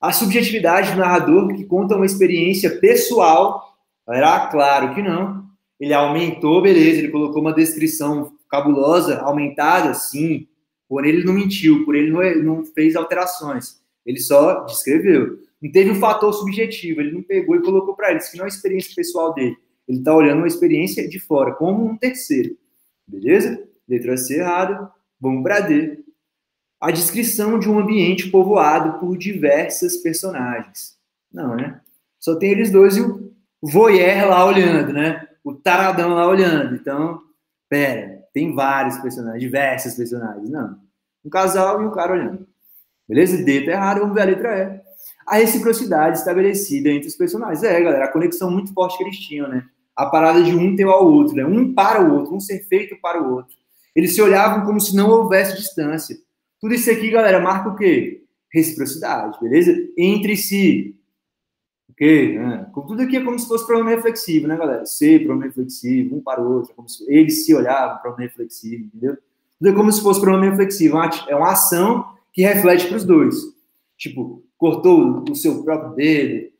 A subjetividade do narrador que conta uma experiência pessoal, era claro que não. Ele aumentou, beleza, ele colocou uma descrição cabulosa, aumentada, sim. Porém, ele não mentiu, porém, ele não fez alterações. Ele só descreveu. Não teve um fator subjetivo, ele não pegou e colocou para ele. Isso que não é a experiência pessoal dele. Ele está olhando uma experiência de fora, como um terceiro. Beleza? Letra C errada. Vamos para D. A descrição de um ambiente povoado por diversas personagens. Não, né? Só tem eles dois e o voyeur lá olhando, né? O taradão lá olhando. Então, pera, tem vários personagens, diversos personagens. Não. Um casal e um cara olhando. Beleza? D tá errado, vamos ver a letra E. A reciprocidade estabelecida entre os personagens. Galera, a conexão muito forte que eles tinham, né? A parada de um ter ao outro, né? Um para o outro, um ser feito para o outro. Eles se olhavam como se não houvesse distância. Tudo isso aqui, galera, marca o quê? Reciprocidade, beleza? Entre si. Ok? Tudo aqui é como se fosse pronome reflexivo, né, galera? Ser, pronome reflexivo, um para o outro. Como se... Eles se olhavam, pronome reflexivo, entendeu? Tudo é como se fosse pronome reflexivo. É uma ação que reflete para os dois. Tipo, cortou o seu próprio dedo,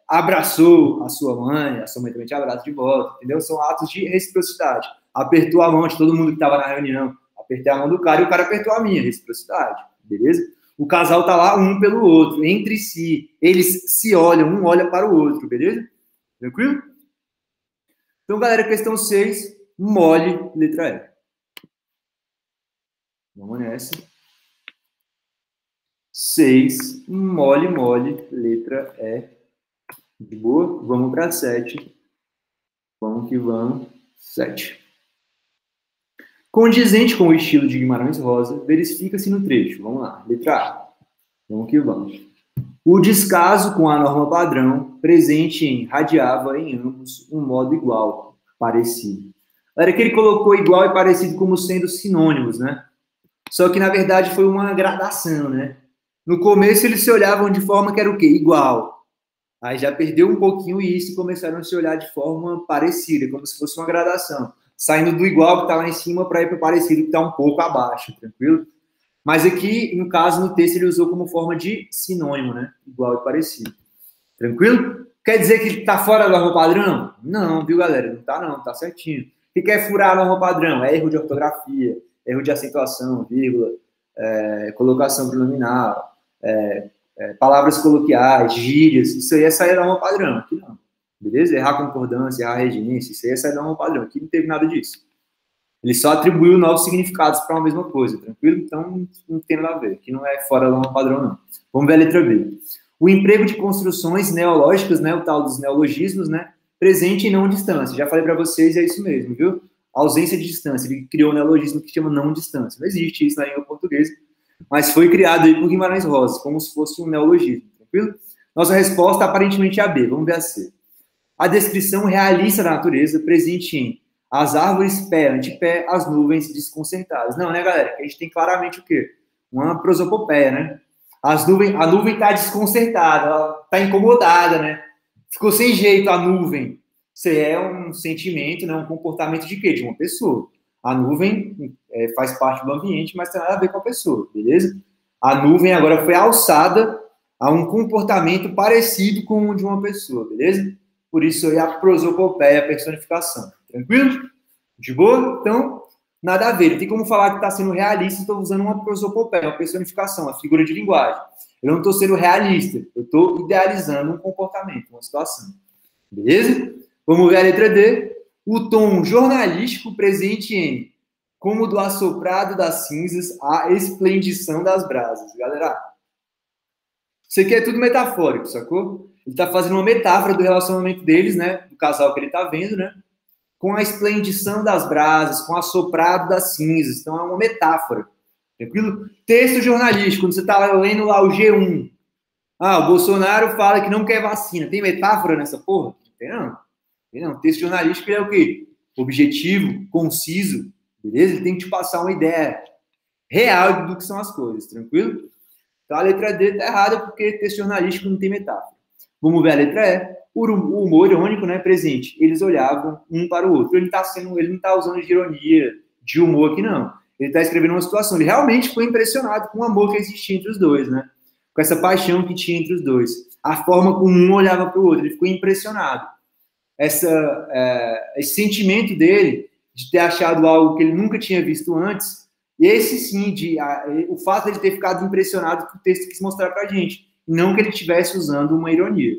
abraçou a sua mãe também te abraça de volta, entendeu? São atos de reciprocidade. Apertou a mão de todo mundo que estava na reunião. Apertei a mão do cara e o cara apertou a minha, reciprocidade, beleza? O casal tá lá um pelo outro, entre si. Eles se olham, um olha para o outro, beleza? Tranquilo? Então, galera, questão 6, mole, letra E. Vamos nessa. 6, mole, letra E. De boa? Vamos para 7. Vamos que vamos. 7. Condizente com o estilo de Guimarães Rosa, verifica-se no trecho. Vamos lá, letra A. Vamos que vamos. O descaso com a norma padrão, presente em radiava em ambos um modo igual, parecido. Era que ele colocou igual e parecido como sendo sinônimos, né? Só que, na verdade, foi uma gradação, né? No começo, eles se olhavam de forma que era o quê? Igual. Aí já perdeu um pouquinho isso e começaram a se olhar de forma parecida, como se fosse uma gradação. Saindo do igual que está lá em cima para ir para o parecido que está um pouco abaixo, tranquilo? Mas aqui, no caso, no texto, ele usou como forma de sinônimo, né? Igual e parecido. Tranquilo? Quer dizer que está fora da norma padrão? Não, viu, galera? Não está não, tá certinho. O que quer furar a norma padrão? É erro de ortografia, erro de acentuação, vírgula, colocação pronominal, palavras coloquiais, gírias, isso aí é sair da norma padrão, aqui não. Beleza? Errar concordância, errar regência, isso aí é sair da norma padrão, aqui não teve nada disso. Ele só atribuiu novos significados para uma mesma coisa, tranquilo? Então, não tem nada a ver. Aqui não é fora da norma padrão, não. Vamos ver a letra B. O emprego de construções neológicas, né, o tal dos neologismos, né, presente em não distância. Já falei para vocês, é isso mesmo, viu? Ausência de distância. Ele criou um neologismo que chama não distância. Não existe isso na língua portuguesa, mas foi criado aí por Guimarães Rosa, como se fosse um neologismo, tranquilo? Nossa resposta aparentemente é a B. Vamos ver a C. A descrição realista da natureza presente em as árvores pé ante pé, as nuvens desconcertadas. Não, né, galera? A gente tem claramente o quê? Uma prosopopeia, né? A nuvem está desconcertada, ela está incomodada, né? Ficou sem jeito a nuvem. Isso é um sentimento, né? Um comportamento de quê? De uma pessoa. A nuvem faz parte do ambiente, mas tem nada a ver com a pessoa, beleza? A nuvem agora foi alçada a um comportamento parecido com o de uma pessoa, beleza? Por isso aí a prosopopeia, a personificação. Tranquilo? De boa? Então, nada a ver. Não tem como falar que está sendo realista, estou usando uma prosopopeia, uma personificação, uma figura de linguagem. Eu não estou sendo realista, eu estou idealizando um comportamento, uma situação. Beleza? Vamos ver a letra D. O tom jornalístico presente em como do assoprado das cinzas a esplendição das brasas. Galera, isso aqui é tudo metafórico, sacou? Ele está fazendo uma metáfora do relacionamento deles, né? Do casal que ele está vendo, né? Com a esplendição das brasas, com o assoprado das cinzas. Então, é uma metáfora. Tranquilo? Texto jornalístico, quando você está lendo lá o G1. Ah, o Bolsonaro fala que não quer vacina. Tem metáfora nessa porra? Tem não. Tem não. Texto jornalístico é o quê? Objetivo, conciso. Beleza? Ele tem que te passar uma ideia real do que são as coisas. Tranquilo? Então, a letra D está errada porque texto jornalístico não tem metáfora. Vamos ver a letra E. O humor irônico, né, presente. Eles olhavam um para o outro. Ele não está usando de ironia, de humor aqui, não. Ele está escrevendo uma situação. Ele realmente foi impressionado com o amor que existia entre os dois, né? Com essa paixão que tinha entre os dois. A forma como um olhava para o outro. Ele ficou impressionado. Esse sentimento dele de ter achado algo que ele nunca tinha visto antes. E esse sim, o fato de ele ter ficado impressionado que o texto quis mostrar para a gente. Não que ele estivesse usando uma ironia.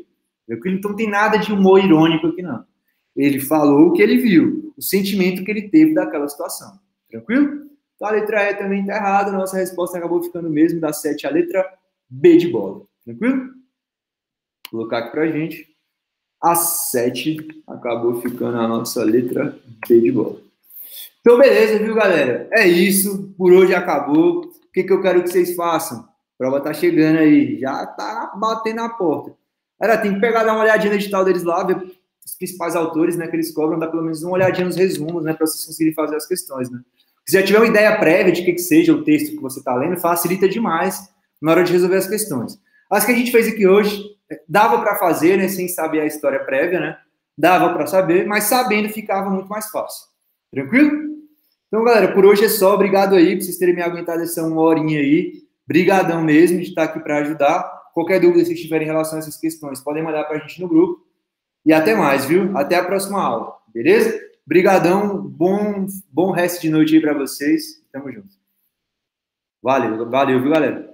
Então não tem nada de humor irônico aqui, não. Ele falou o que ele viu, o sentimento que ele teve daquela situação. Tranquilo? Então a letra E também está errada, nossa resposta acabou ficando mesmo da 7, a letra B de bola. Tranquilo? Vou colocar aqui pra gente. A 7 acabou ficando a nossa letra B de bola. Então beleza, viu, galera? É isso, por hoje acabou. O que eu quero que vocês façam? A prova tá chegando aí, já tá batendo na porta. Tem que pegar, dar uma olhadinha no edital deles lá, ver os principais autores, né, que eles cobram, dar pelo menos uma olhadinha nos resumos, né, para vocês conseguirem fazer as questões, né. Se já tiver uma ideia prévia de que seja o texto que você está lendo, facilita demais na hora de resolver as questões. As que a gente fez aqui hoje, dava para fazer, né, sem saber a história prévia, né, dava para saber, mas sabendo ficava muito mais fácil. Tranquilo? Então, galera, por hoje é só. Obrigado aí por vocês terem me aguentado essa uma horinha aí. Brigadão mesmo de estar aqui para ajudar. Qualquer dúvida que vocês tiverem em relação a essas questões, podem mandar para a gente no grupo. E até mais, viu? Até a próxima aula, beleza? Brigadão, bom resto de noite aí para vocês. Tamo junto. Valeu, viu, galera?